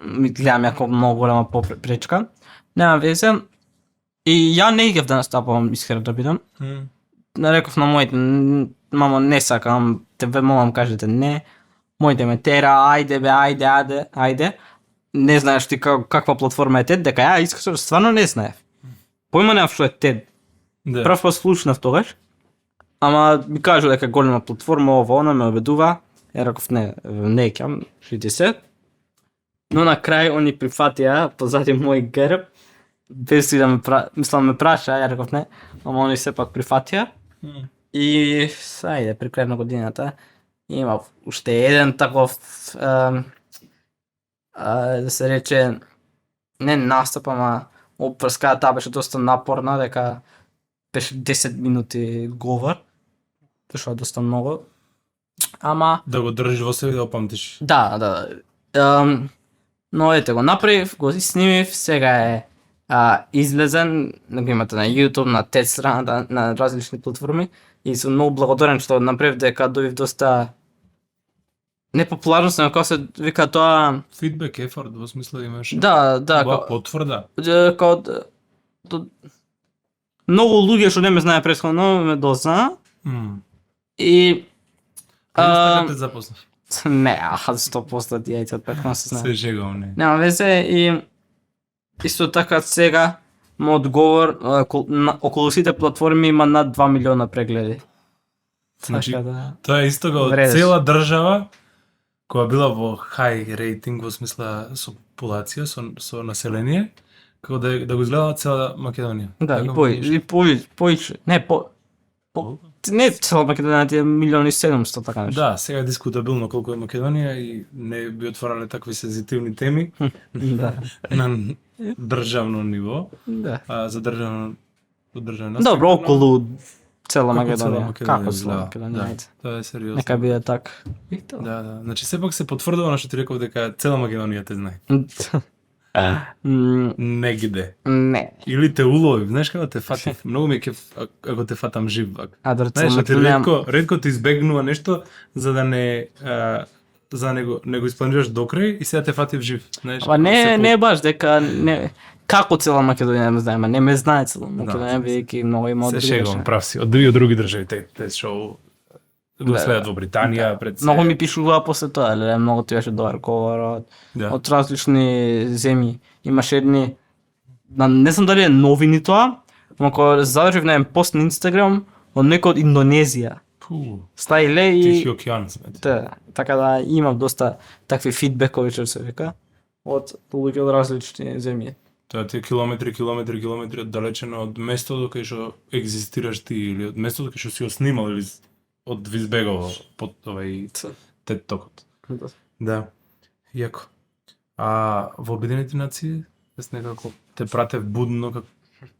ми гледам како многу голема попречка. Нема везе. И ја не игев да настапувам, искрено да бидам. Реков на моите, мамо не сакам, тебе молам кажете не. Моите ме тера, ајде. Не знаеш ти каква платформа е TED, дека ја искаш, стварно не знаев. Појма немав што е TED. Да. Прв пат слушнав тогаш. ама ми кажа дека голема платформа, ова, она ме убедува. Ја реков не ќам, шити се. Но на крај они прифатија позади мој герб, без и да ме праша, ја реков не, ама они сепак прифатија. И ајде, при крај на годината има уште еден таков да се рече не настап, ама опрска, таа беше доста напорна, дека беше 10 минути говор. Тоа е доста многу. Ама Да го држиш во себе и да опамтиш. да. Но ете го направив, го снимив, сега е излезен, го имате на YouTube, на TED страна, на различни платформи и сум многу благодарен што направив дека добив доста непопуларност, но како се вика тоа Фидбек, ефорт, во смисла имаш. да, Потврда. како многу луѓе што не ме знае претходно ме дознаа и Каде сте те запознав? не, 100% ти од претходно се знае. Се жегам, не. Нема везе и исто така сега мојот говор околу сите платформи има над 2 милиона прегледи. Значи, Така да. тоа е исто како Вредеш. цела држава која била во хај рейтинг во смисла со популација, со население, како да го изгледа цела Македонија. Да, Така, и поише, не цела Македонија ти е 1.700.000 така нешто. Да, сега е дискутабилно колку е Македонија и не би отварале такви сензитивни теми Да. на државно ниво, Да. за државно Добро, околу цела Како Македонија. цела Македонија Како цела изгледа, Македонија? да. ајде. Тоа е сериозно. Нека биде така. Да. Значи сепак се потврдува на што ти реков дека цела Македонија те знае. Негде. Не. Или те уловив, знаеш како те фатив. Многу ми е кеф ако те фатам жив. Дор Знаеш, цела ти Македонија. ретко ти избегнува нешто за да не го испланираш до крај и сега те фатив жив. Знаеш, Ама не е баш дека не како цела Македонија ме знае, не ме знае цела Македонија бидејќи многу има од се други шегувам, држави. прав си. Од други држави те шоу го следат во Британија пред се. Многу ми пишуваа после тоа, леле, многу ти беше добар говор Да. од различни земји. Имаше едни, не знам дали е новини тоа, ама кога задржив на еден пост на Инстаграм од некој од Индонезија. Пу, Стаиле Тихи и океан сме. така да имам доста такви фидбекови што се вика од луѓе од различни земји. Тоа ти е километри оддалечено од местото кај што екзистираш ти или од местото кај што си го снимал или од Визбегово под овај TED Talk-от. Да. Јако. Во Обединените нации јас некако те пратев будно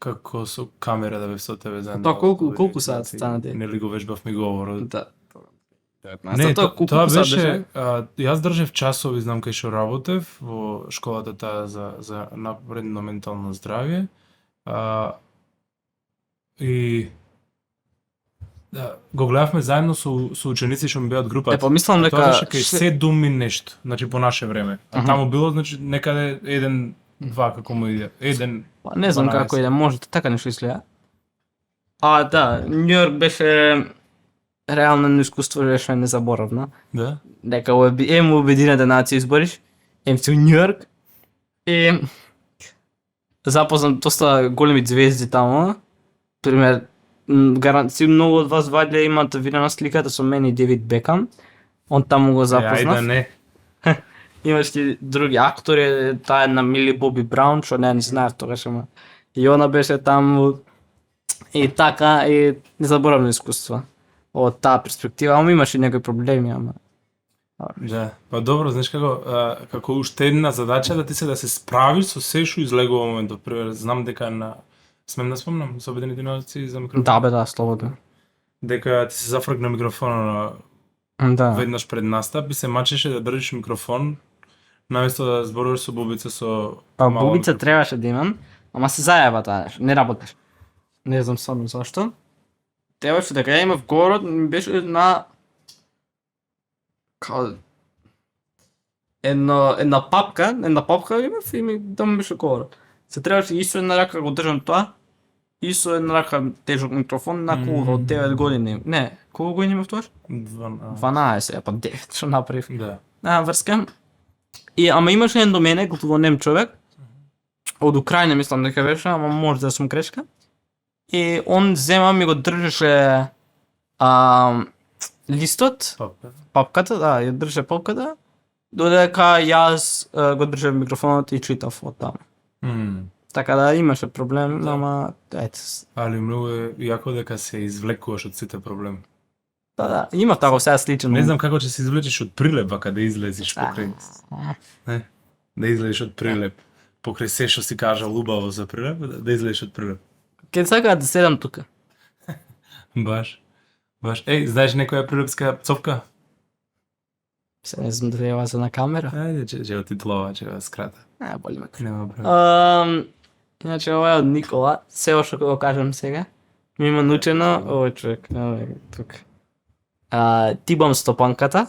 како со камера да бев со тебе заедно. Тоа колку саат стана ти? Нели го вежбавме говорот. Да. Не, тоа колку саат беше, јас држев часови, знам кај што работев во школата таа за напредно ментално здравје. И да, го гледавме заедно со ученици што ми беа од групата. Помислам дека Тоа беше кај 7 и нешто, значи по наше време. А таму било значи некаде 1-2 како му иде. 1 Не знам 12. како иде, може така нешто изгледа. Да, Њујорк беше реално искуство беше незаборавно. Да. Дека му Обединените нации избориш, си у Њујорк и запознам доста големи звезди таму. Пример, гаранција многу од вас ваѓа имат видена сликата со мене и Девид Бекам. Он таму го запознав. Ајде не. Имаш и други актори, таа една Мили Боби Браун, што не знаев тогаш, ама и она беше таму и така, и незаборавно искуство од таа перспектива, ама имаше некои проблеми, ама Да. Па добро, знаеш како уште една задача да ти се да се справиш со се што излегува во моментот. Пример, знам дека смем да спомнам со Обединените нации за микрофон. да, слободно. Дека ти се зафркна микрофона Да. веднаш пред настап и се мачеше да држиш микрофон наместо да зборуваш со бубица со мало Бубица микрофон. требаше да имам, ама се зајаба таа нешто, не работеше. Не знам само зашто. Требаше дека ја имав говорот, ми беше на као една папка имав и ми таму беше говорот. Се требаше и со една рака го држам тоа, и со една рака тежок микрофон на колку од 9 години. Не, колку години имав тоа? 12, па 9 што направив. Да. Врска. Ама имаше еден до мене, главонем човек, од Украина мислам дека беше, ама може да сум грешка. И он зема ми го држеше Листот, Папка. папката, да, ја држа папката, додека јас го држав микрофонот и читав од таму. Така да имаше проблем, Да. ама ето. Али многу е јако дека се извлекуваш од сите проблеми. Да, има тако сега сличен. Не знам како ќе се извлечеш од прилеп, ака да излезеш покрај. Не, да излезеш од прилеп. Покрај се што си кажал убаво за прилеп, да излезеш од прилеп. Ке сакаат да седам тука. Баш. Еј, знаеш некоја прилепска цовка? Се не знам дали е за на камера. Ајде, ќе отитлова, ќе го скрата. Боли ме. Нема проблем. Иначе ова е од Никола, се што го кажам сега. Ми има научено, овој човек, тука. Ти бам стопанката.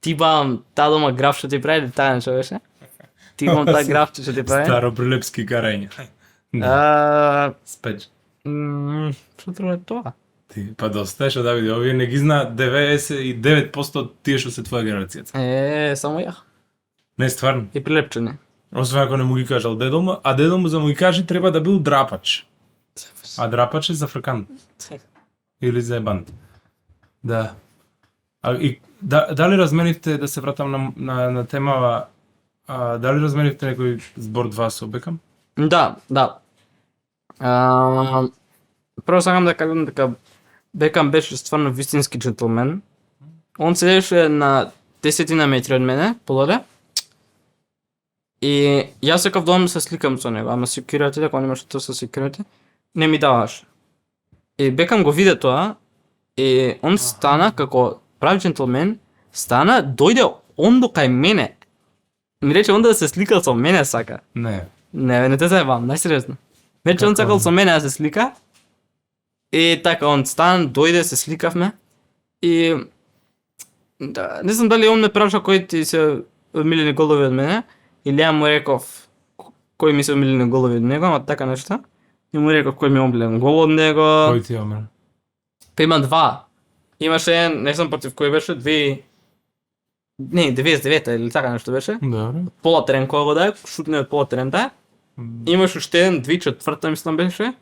Ти бам таа дома граф што ти прави, таа нешто беше. Ти бам таа граф што ти прави. Старо прилепски карање. Спеч. Што треба е тоа? Ти, па доста е што Давиде, овие не ги знаат 99% од тие што се твоја генерација. Само ја. Не, стварно. И прилепчене. Освен ако не му ги кажал дедо му, а дедо му за му ги кажи треба да бил драпач. А драпач е за фркант. Или за ебант. Да. Дали разменивте, да се вратам на темава, дали разменивте некој збор два со Бекам? Да. Прво сакам да кажам дека Бекам беше стварно вистински джентлмен. Он седеше на 10 метри од мене, полоде. И јас сакав да се сликам со него, ама секјурити, дека он имаше тоа со секјурити, не ми даваше. И Бекам го виде тоа, и он стана како прави джентлмен, стана, дојде он до кај мене. Ми рече он да се слика со мене сака. Не те заебам, најсериозно. Рече он сакал со мене да се слика. И така он стан, дојде, се сликавме. И да, не знам дали он ме праша кои ти се одмилени голови од мене, или ја му реков кои ми се одмилени голови од него, ама така нешто. И му реков кој ми омилен гол од него. Кој ти е омилен? Па има два. Имаше еден, не знам против кој беше, 99-та или така нешто беше. Добро. Пола терен кога го дај, шутне од пола терен дај. Имаш уште еден, 2/4 мислам беше,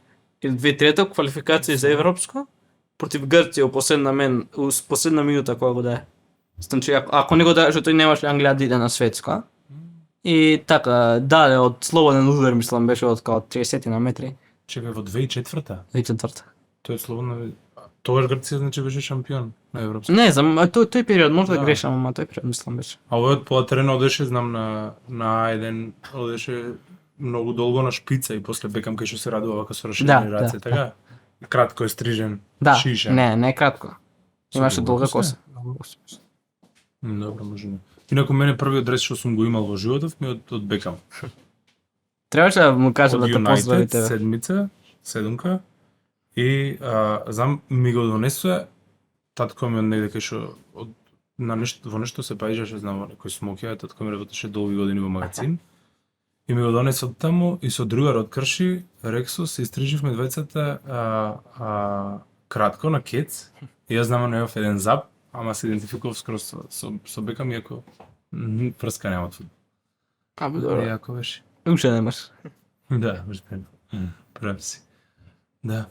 или 2/3 квалификација за европско против Грција последна минута кога го дај. Значи ако не го дај, што тој немаше Англија да иде на светско. И така, даде од слободен удар мислам беше од као 30 на метри. Чекај, во 2004-та? 2004-та. Тој е слободно. Тогаш Грција значи беше шампион на европско. Не знам, тој период може да Да. грешам, ама тој период мислам беше. А овој од пола терена одеше, знам, на еден, одеше многу долго на шпица и после Бекам кај што се радува вака со расширени Да, раце, така? Кратко е стрижен, Да, шишен. не кратко. Имаше Со долга долга коса. Добро, може. Инаку мене првиот дрес што сум го имал во животов ми од Бекам. Требаше да му кажа Од да те Юнайтед, поздрави тебе. седмица, седумка. И знам, ми го донесува татко ми од негде кај што во нешто се паѓаше, знам, во некој смокија, татко ми работеше долги години во магазин. И ми го донесе од таму и со другар од Крши, Рексо, се истриживме двајцата кратко на кец. И јас знам немав еден зап, ама се идентификував скроз со Бекам, иако прска нема од фудбал. Добро. Јако беше. Уште немаш. Да, вртено. Прав си. Да.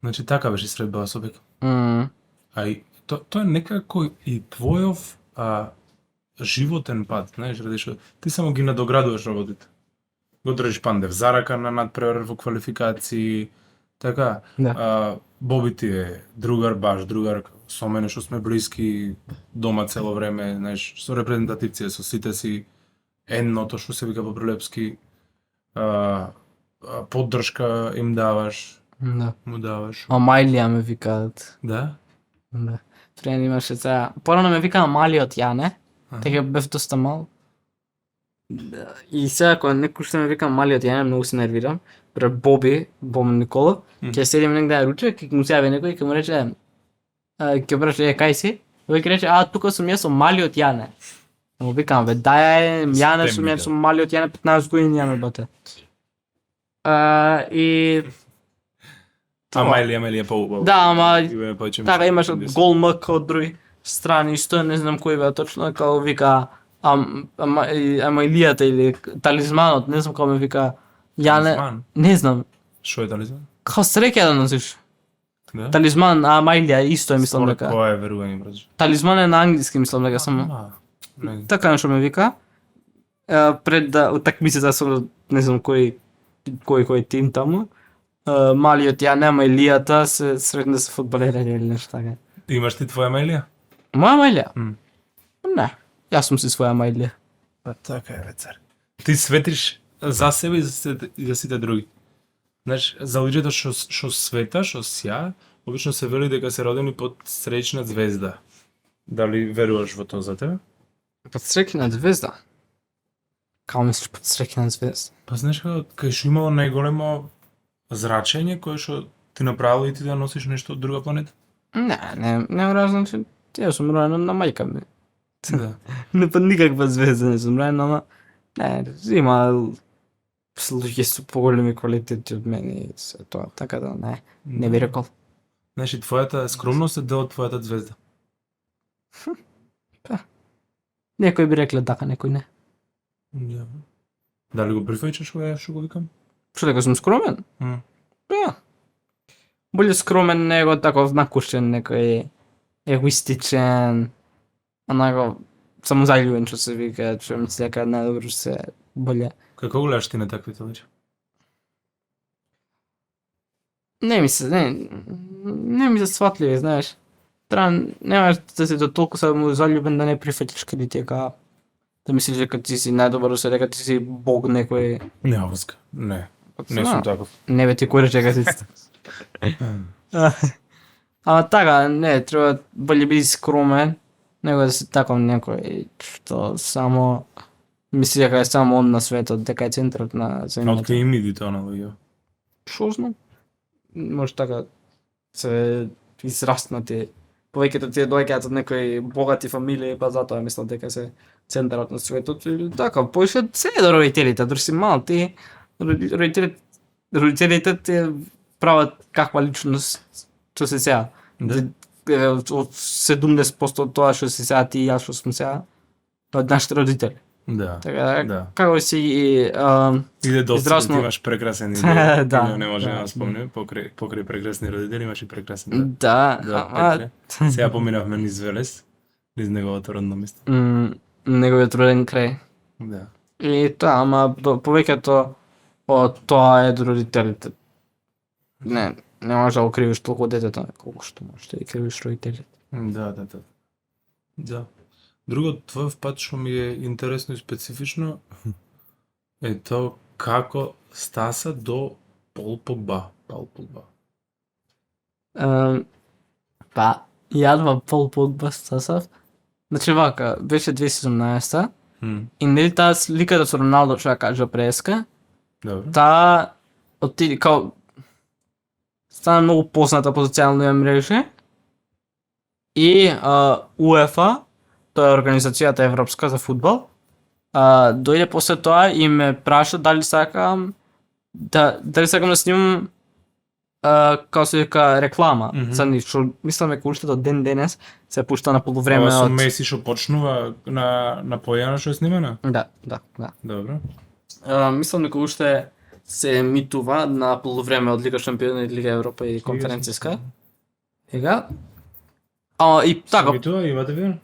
Значи така беше средбава со Бекам. А и тоа е некако и твојов животен пат, знаеш, ради што ти само ги надоградуваш работите. Го држиш Пандев за рака на надпревар во квалификации, така. Да. Боби ти е другар, баш другар, со мене што сме блиски дома цело време, знаеш, со репрезентативција, со сите си едното што се вика по прилепски, поддршка им даваш, Да. му даваш. А Мајлија ме викаат. Да? Да. Трен имаше сега. Порано ме викаа малиот Јане, така бев доста мал. И сега кога некој што ме вика малиот Јане, многу се нервирам. Пред Бом Николов, ќе седим негде на ручек, ќе му се јави некој и ќе му рече ќе праше кај си? Тој ќе рече тука сум јас со малиот Јане. Му викам дај Јане сум јас со малиот Јане 15 години јаме бате. И Амелија по. да, ама така имаше гол мк од други страни, што не знам кој бе точно, како вика Амелијата или тализманот, не знам како ме вика Јане, не знам. Што е тализман? Како среќа да носиш. Да? Тализман, Амајлија исто е мислам Според дека. која е верување, брат? Тализман е на англиски мислам дека само. Не. Така нешто ме вика. Пред да утакмицата со не знам кој тим таму. Малиот ја нема Илијата се сретна со фудбалери или нешто така. Имаш ти твоја Амелија? Моја Амајлија? М. Не, јас сум си своја Амајлија. Па така е, цар. Ти светиш за себе и за сите други. Знаеш, за луѓето што света, што сја, обично се вели дека се родени под среќна звезда. Дали веруваш во тоа за тебе? Подстрекна звезда. Као мислиш подстрекна звезда? Па знаеш кај што имало најголемо зрачење кое што ти направило и ти да носиш нешто од друга планета? Не значи, јас сум роден на мајка ми. Да. Не под никаква звезда не сум роден, ама не, има луѓе со поголеми квалитети од мене и се тоа, така да не би рекол. Значи твојата скромност е дел од твојата звезда. Некој би рекле така, некој не. Да. Дали го прифаќаш кога што го викам? Што дека сум скромен? Да. Боле скромен него таков накушен, некој егоистичен, онако самозаљубен што се вика, што мисли дека најдобро се боле. Како го гледаш ти на таквите луѓе? Не ми се сватливи, знаеш. Немаш да си до толку самозаљубен да не прифаќаш каде ти дека да мислиш дека ти си најдобар, се дека ти си бог некој. Не, овоска. Не сум таков. Не бе ти кој рече дека си. Ама така, не, треба боле биди скромен, него да си таков некој што само мисли дека е само он на светот, дека е центарот на земјата. Откај им иди тоа на луѓе? Шо знам? Може така се израснати. Повеќето тие доаѓаат од некои богати фамилии, па затоа мислат дека се центарот на светот или така. Поише се е до родителите, дори си мал, ти родителите ти прават каква личност што се сега. Да. Од 70% од тоа што се сега ти и јас што сум сега, од нашите родители. Да. Така Да. како си Иде доста, израсно- ти имаш прекрасен идеја. Да, Не може да. да спомним, покрај прекрасни родители имаш и прекрасен брат. Да, Да, ама Петре. Сега поминавме низ Велес, низ неговото родно место. неговиот роден крај. Да. И тоа, ама повеќето од тоа е до родителите. Не може да го кривиш толку детето, колку што можеш да ги кривиш родителите. Да. Да. Друго твој пат што ми е интересно и специфично е тоа како стаса до Пол Погба. Па, јадва Пол Погба стасав. Значи вака, беше 2017 и нели таа сликата со Роналдо што ја кажа преска, Добро. таа отиде као стана многу позната по социјалните мрежи и УЕФА, тоа е организацијата европска за фудбал, дојде после тоа и ме праша дали сакам да снимам како се вика реклама за нив, што мислам дека уште до ден денес се пушта на полувреме Ова со од Меси што почнува на појана што е снимана? Да. Добро. Мислам дека уште се емитува на полувреме од Лига Шампиони, Лига Европа и конференцијска. Ега. И така. Емитува, имате вие?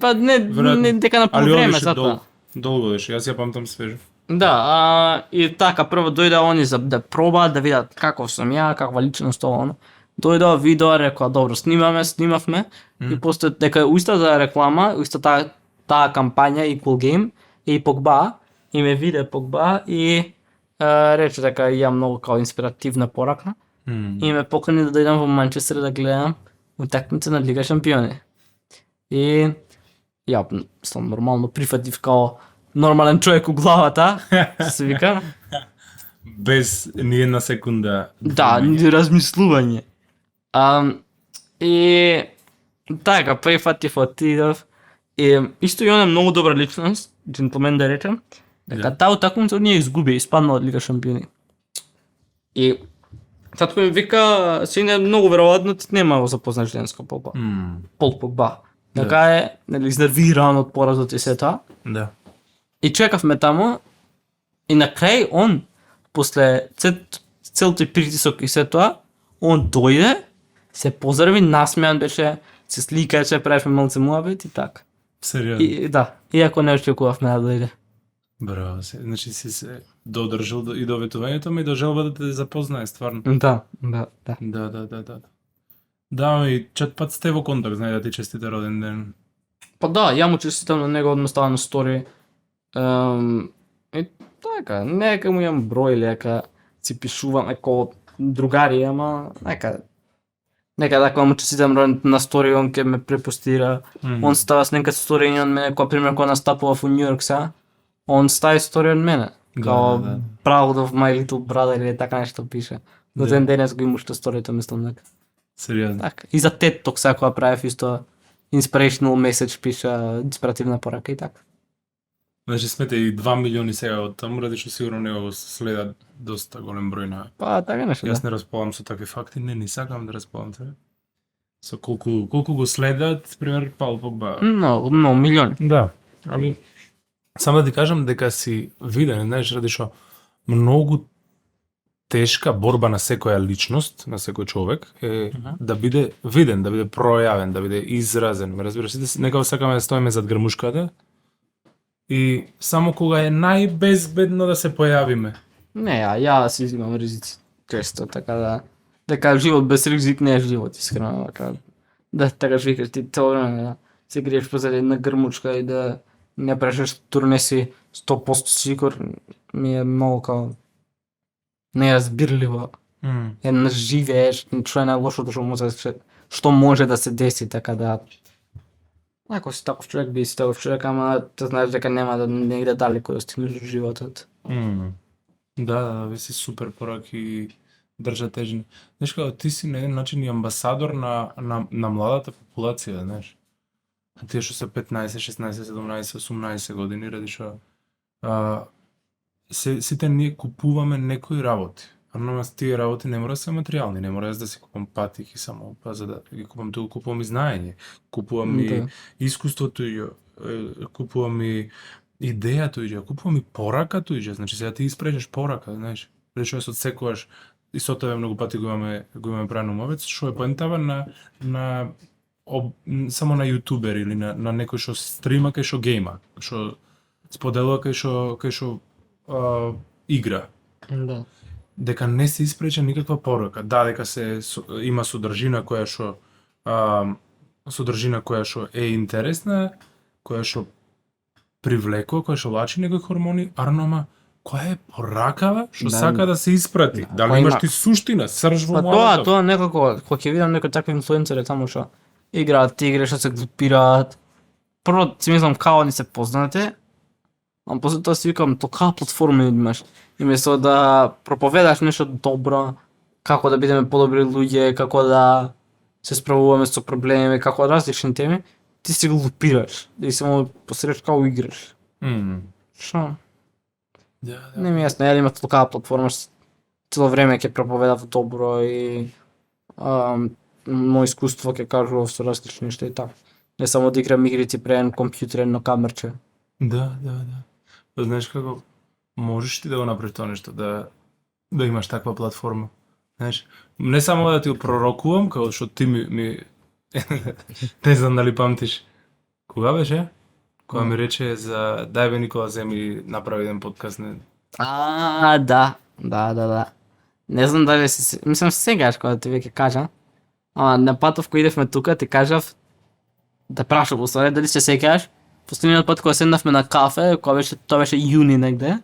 Па не дека на полувреме затоа. Долго беше, јас ја памтам свежо. Да, и така прво дојде они за да пробаат да видат каков сум ја, каква личност оно. Дојде видео, рекоа добро, снимавме и после дека устата реклама, устата таа кампања и Cool Game и Погба, и ме виде Погба и рече дека ја многу као инспиративна порака и ме покани да дојдам во Манчестер да гледам утакмица на Лига Шампиони. И ја сум нормално прифатив као нормален човек у главата, се вика. Без ни една секунда. Да, ни размислување. И така, прифатив, отидов. И исто и он е многу добра личност, джентлмен да речем. Дека таа утакмица ние изгуби, испадна од Лига Шампиони. И татко ми вика, сине многу веројатно ти нема го запознаш денеска Пол Погба. Дека е нели изнервиран од поразот и се тоа. Да. И чекавме таму и на крај он после цел тој притисок и се тоа, он дојде, се поздрави, насмеан беше, се сликаше, правеше малце муабет и така. Сериозно. И да, иако не очекувавме да дојде. Браво се. Значи си се додржал и до ветувањето, и до желба да те запознае стварно. Да. Да. Да, и чат пат сте во контакт, знај да ти честите роден ден. Па да, ја му честитам на него, одма става на стори. И така, нека му имам број или нека си пишувам како другари, ама нека така му честитам роден на стори, он ќе ме препостира. Он става с нека стори од мене, која пример кога настапува во Нью Йорк са, он стави стори од мене. Као Да. proud of my little brother или така нешто пише. До ден денес го имаш сторито, мислам дека. Сериозно. Така. И за TED Talk сега кога правев исто inspirational message пиша, инспиративна порака и така. Значи смете и 2 милиони сега од таму, ради што сигурно него го следат доста голем број на... Па така нешто. Јас Да. не располагам со такви факти, не сакам да располагам се. Со колку го следат, пример Паул Погба. Много милиони. Да, ами само да ти кажам дека си виден, знаеш, ради што многу тешка борба на секоја личност, на секој човек е да биде виден, да биде пројавен, да биде изразен. Ме разбираш, сите некако сакаме да стоиме зад грмушката и само кога е најбезбедно да се појавиме. Не, ја си взимам ризици. Често, така дека живот без ризик не е живот, искрено, така. Да така викаш ти цело време да се криеш позади една грмучка и да не прешеш турнеси 100% сигурен, ми е многу као неразбирливо. Еднаш живееш, што е најлошото што може да се деси, така да ако си таков човек, би си таков човек, ама да знаеш дека нема да негде далеко да стигнеш до животот. Да, ви си супер пораки и држа тежни. Знаеш како ти си на еден начин и амбасадор на младата популација, знаеш. Тие што се 15, 16, 17, 18 години, ради што сите ние купуваме некои работи. Но тие работи не мора да се материјални, не мора да си купам патики само, па за да ги купам туку, купувам и знаење, купувам и искуството и купувам и идејата иѓа, купувам и пораката иѓа, значи сега ти испречеш порака, знаеш. Рече од секогаш и со тебе многу пати го имаме правено мовец, што е поентава само на јутубер или на некој што стрима кај што гейма, што споделува кај што игра. Да. Дека не се испреча никаква порака. Да, дека има содржина која што е интересна, која што привлекува, која што лачи некои хормони, ама која е поракава што сака да се испрати. Дали имаш ти суштина, срж во младото? Тоа некако, кога ќе видам некои такви инфлуенцери таму што играат игри, што се глупираат. Прво си мислам као ни се познате, ама после тоа си викам толкава платформи имаш. И место да проповедаш нешто добро, како да бидеме подобри луѓе, како да се справуваме со проблеми, како различни теми, ти си глупираш и само посредиш како играш. Шо? Да. Не ми е јасно, ја да има толкава платформа што цело време ќе проповедав добро и мој искуство ќе кажував со различни нешта и така. Не само да играм игрици пред компјутерен на камерче. Да. Па знаеш како можеш ти да го направиш тоа нешто, да имаш таква платформа. Знаеш, не само да ти го пророкувам, како што ти ми не знам дали памтиш. Кога беше? Кога ми рече за дај бе Никола земи направи еден подкаст. Да. Не знам дали мислам се сегаш кога ти веќе кажа. Ама на патов кој идевме тука ти кажав да прашав усваре дали се сеќаваш. Последниот пат кога седнавме на кафе, кога тоа беше јуни негде.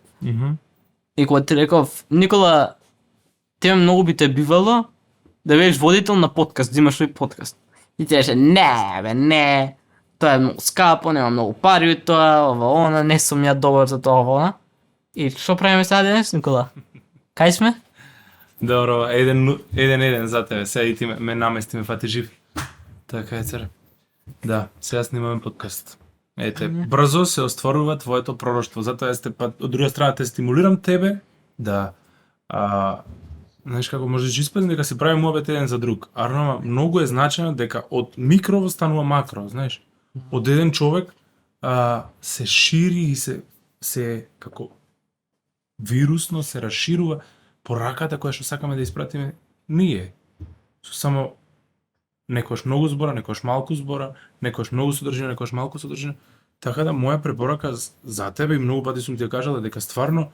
И кога ти реков, Никола, тебе многу би те бивало да бидеш водител на подкаст, да имаш свој подкаст. И ти рече, не, тоа е многу скапо, нема многу пари од тоа, ова, не сум ја добар за тоа, ова. И што правиме сега денес, Никола? Кај сме? Добро, еден за тебе, сега и ти ме намести, ме фати жив. Така е, царе. Да, сега снимаме подкаст. Ете, брзо се остварува твоето пророштво, затоа јас од друга страна те стимулирам тебе да знаеш како можеш да испадне дека се прави муабет еден за друг. Ама многу е значено дека од микро станува макро, знаеш. Од еден човек се шири и се како вирусно се расширува пораката која што сакаме да испратиме ние. Со само некојаш многу збора, некојаш малку збора, некојаш многу содржина, некојаш малку содржина. Така да моја препорака за тебе и многу пати сум ти ја кажала дека стварно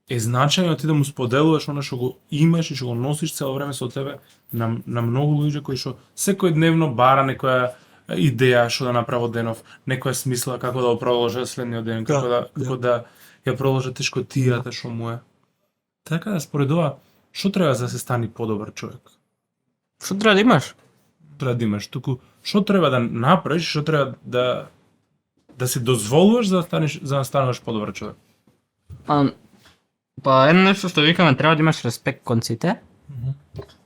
е значајно ти да му споделуваш она што го имаш и што го носиш цело време со тебе на многу луѓе кои што секој дневно бара некоја идеја што да направи од денов, некоја смисла како да го продолжат следниот ден, како да ја продолжат тешкотијата што му е. Така да според ова, што треба за да се стани подобар човек? Што треба да имаш? Треба да имаш, туку што треба да направиш, што треба да си дозволуваш за да станеш подобар човек? Па едно нешто што викаме, треба да имаш респект кон сите.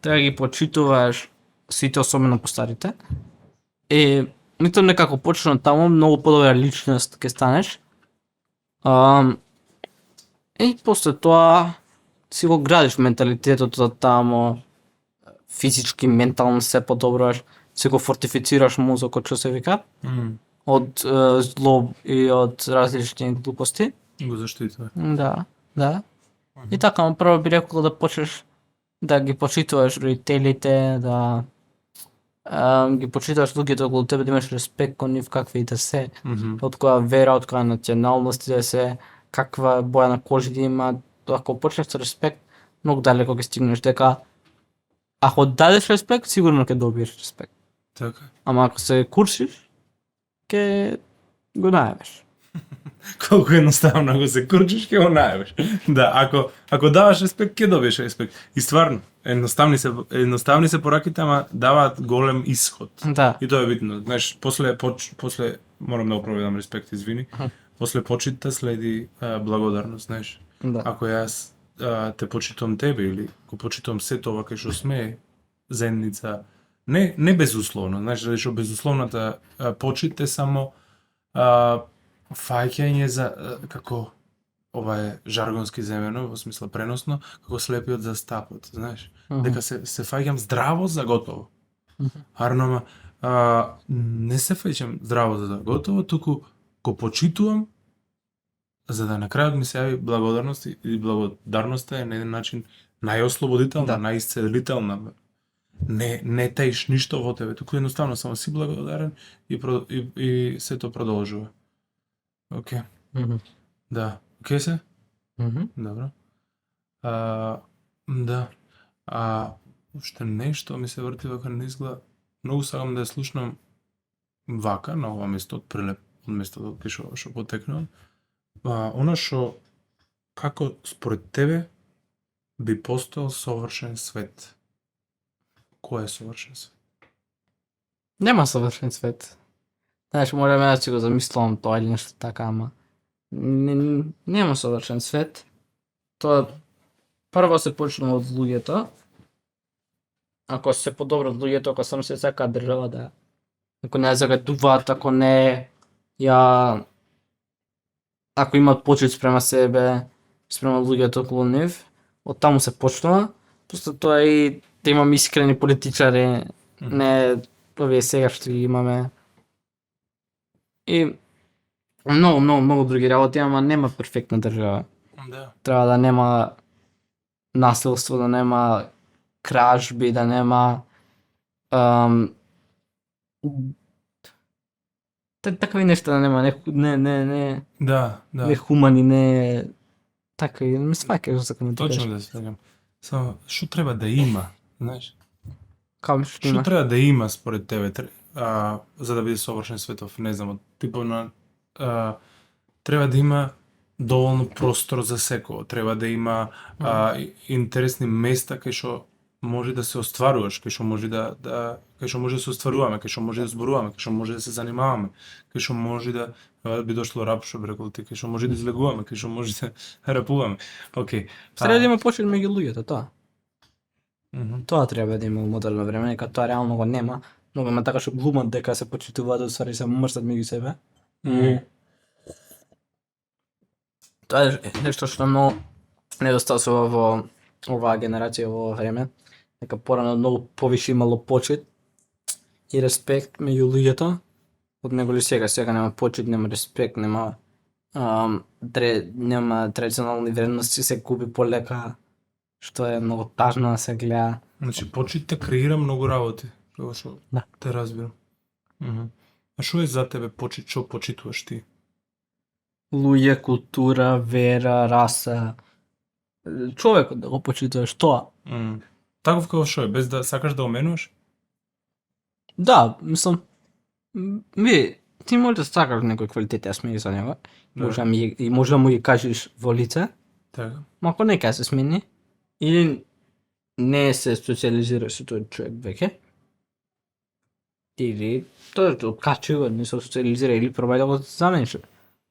Треба да ги почитуваш сите, особено постарите. И мислам дека ако почнеш од таму, многу подобра личност ќе станеш. И после тоа си го градиш менталитетот од таму, физички, ментално се подобруваш, си го фортифицираш мозокот, што се вика, од злоб и од различни глупости. Го заштитува. Да. И така, прво би рекол да почнеш да ги почитуваш родителите, да ги почитуваш луѓето околу тебе, да имаш респект кон нив какви и да се, од која вера, од која националност да се, каква боја на кожи да има. Ако почнеш со респект, многу далеко ќе стигнеш, дека ако дадеш респект, сигурно ќе добиеш респект. Така. Ама ако се куршиш, ќе го најавиш. Колку едноставно ако се курчиш, ќе го најавиш. Да, ако даваш респект, ќе добиеш респект. И стварно, едноставни се пораките, ама даваат голем исход. Да. И тоа е битно. Знаеш, после морам да оправдам респект, извини. После почитта следи благодарност, знаеш. Да. Ако јас те почитувам тебе или го почитувам сето ова кај што сме заедница, не безусловно, знаеш, што безусловната почит е само фаќање за како ова е жаргонски земено, во смисла преносно, како слепиот за стапот, знаеш, дека се фаќам здраво за готово. Арно, не се фаќам здраво за готово, туку го почитувам за да на крајот ми се јави благодарност и благодарноста е на еден начин најослободителна, најисцелителна. Не таиш ништо во тебе, туку едноставно само си благодарен и сето продолжува. Океј. Да. Океј се? Добро. Да. Уште нешто ми се врти вака на изглед. Многу сакам да ја слушнам вака на ова место од Прилеп, од местото кај што потекнувам. Она што како според тебе би постоел совршен свет? Кој е совршен свет? Нема совршен свет. Знаеш, морам да си го замислам тоа или нешто така, ама нема совршен свет. Тоа прво се почнува од луѓето. Ако се подобро од луѓето, ако само се сака држава да ако не загадуваат, ако не ја ако имаат почит спрема себе, спрема луѓето околу нив, од таму се почнува. После тоа и да имаме искрени политичари, не овие сега што ги имаме. И многу други работи, ама нема перфектна држава. Да. Треба да нема насилство, да нема кражби, да нема такви нешта да нема, не хумани, не така и ме сваќаш за како Точно да се сакам. Само што треба да има, знаеш? Што треба да има според тебе за да биде совршен светов, не знам, типов на треба да има доволно простор за секој, треба да има интересни места кај што може да се остваруваш, кај што може кај што може да се остваруваме, кај што може да зборуваме, кај што може да се занимаваме, кај што може да би дошло рап што би рекол ти, кај што може да излегуваме, кај што може да рапуваме. Океј. Треба да има почит меѓу луѓето, тоа. Тоа треба да има во модерно време, дека тоа реално го нема. Многу има така што глумат дека се почитуваат, а ствари се мрсат меѓу себе. Тоа е нешто што многу недостасува во оваа генерација во ова време. Дека порано многу повише имало почит и респект меѓу луѓето. Од него ли сега нема почит, нема респект, нема традиционални вредности, се губи полека. што е многу тажно да се гледа. Значи, почит те креира многу работи. Тоа што Да. те разбирам. А што е за тебе почит? Што почитуваш ти? Луѓе, култура, вера, раса. Човекот да го почитуваш тоа. Таков како што е, без да сакаш да оменуваш? Да, мислам, ти може да сакаш некој квалитет, ја смени за него. Да. Може да му ги кажеш во лице, Така. ма ако не се смени, или не се социализира со тој човек веќе, или тоа е откачи го, не се социализира, или пробај да го замениш.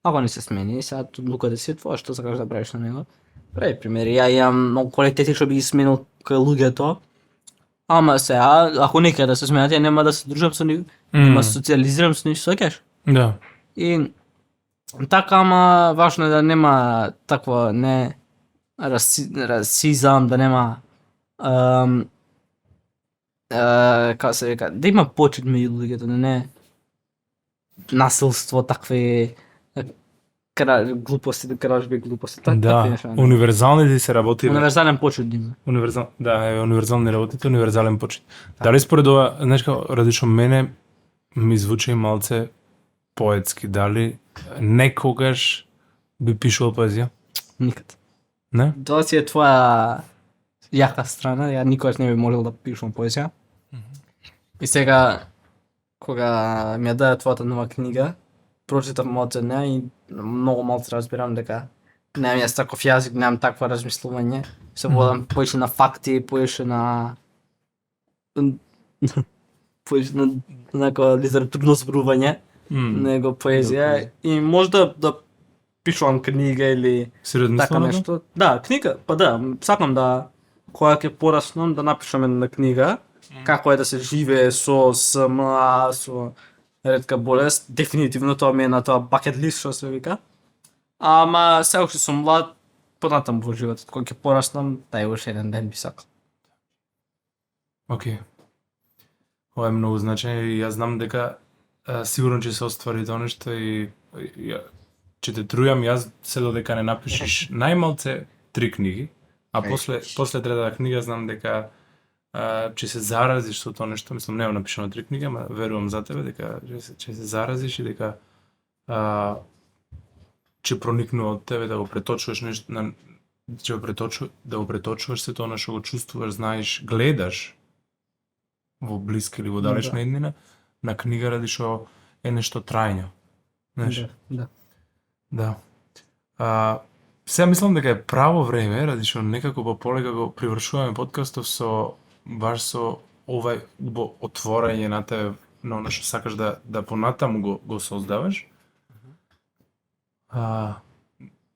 Ако не се смени, сега одлуката си е твоја, што сакаш да правиш на него. Прави примери, ја имам многу квалитети што би ги сменил кај луѓето, ама сега, ако некаде да се сменат, ја нема да се дружам со нив, нема се социализирам со нив, сеќаш? Да. И така, ама важно е да нема такво не расизам, да нема како се вика, да има почит меѓу луѓето, да не насилство, такви глупости, кражби, глупости, такви Да, нешта. универзалните се работи. Универзален почит да има. Универзални работите, универзален почит. Дали според ова, знаеш како, ради што мене ми звучи и малце поетски, дали некогаш би пишувал поезија? Никад. Не? Тоа си е твоја јака страна, ја никогаш не би можел да пишам поезија. И сега, кога ми ја даде твојата нова книга, прочитав малце од неа и многу малце разбирам дека немам јас таков јазик, немам такво размислување. Се водам поише на факти, поише на некоја литературно зборување, него поезија и можда да пишувам книга или Си размислил така на тоа? нешто. Да, книга, па да, сакам да кога ќе пораснам да напишам една книга како е да се живее со СМА, со ретка болест. Дефинитивно тоа ми е на тоа бакет лист што се вика. Ама се уште сум млад, понатаму во животот, кога ќе пораснам, тај уште еден ден би сакал. Океј. Ова е многу значајно и јас знам дека сигурно ќе се оствари тоа нешто и ќе те трујам јас се додека не напишеш најмалце 3 книги, а после третата книга знам дека ќе се заразиш со тоа нешто, мислам немам напишано 3 книги, ама верувам за тебе дека ќе се заразиш и дека ќе проникнува од тебе да го преточуваш нешто да го преточуваш се тоа на што го чувствуваш, знаеш, гледаш во блиска или во далечна иднина на книга ради што е нешто трајно. Знаеш? Да. Да. Сега мислам дека е право време, ради што некако полека го привршуваме подкастов баш со овај отворање на тебе, на она што сакаш да понатаму го создаваш.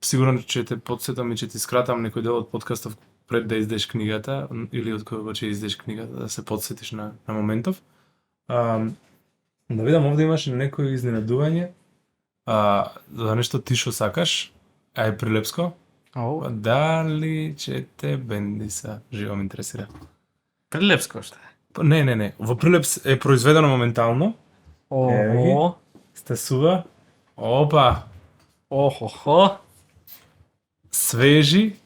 Сигурно ќе те потсетам и ќе ти скратам некој дел од подкастов пред да издеш книгата или од кога ќе издеш книгата, да се потсетиш на моментов. Да видам овде имаш некој изненадување. За нешто ти што сакаш, ај прилепско. Дали ќе те бендиса? Живо ме интересира. Прилепско што е? Не. Во Прилепс е произведено моментално. Ого. Стасува. Опа. Охо. Свежи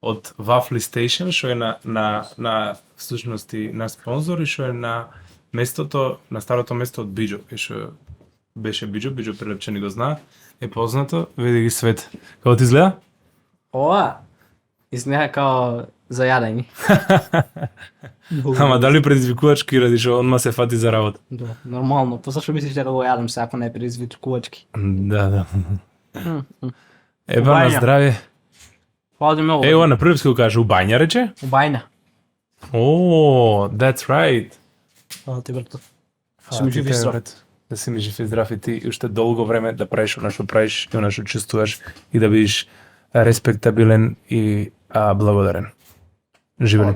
од Waffle Station, што е на всушност и на спонзор и што е на местото, на старото место од Биџо, кај што беше Биџо Прилепчани го знаа, е познато, види ги свет. Како ти изгледа? Ова изгледа као за јадење. Ама дали предизвикувачки ради што одма се фати за работа? Да, нормално. Па зашто мислиш дека го јадам се ако не е предизвикувачки? Да. Еба на здравје. Хвали многу. Ова на прилепски го кажа, у бања рече? У бајна. That's right. Хвала ти, брато. Си ми жив и ти, здрав. брат. Да си ми жив и здрав и ти уште долго време да правиш она што правиш и она што чувствуваш и да бидеш респектабилен и благодарен. Живени.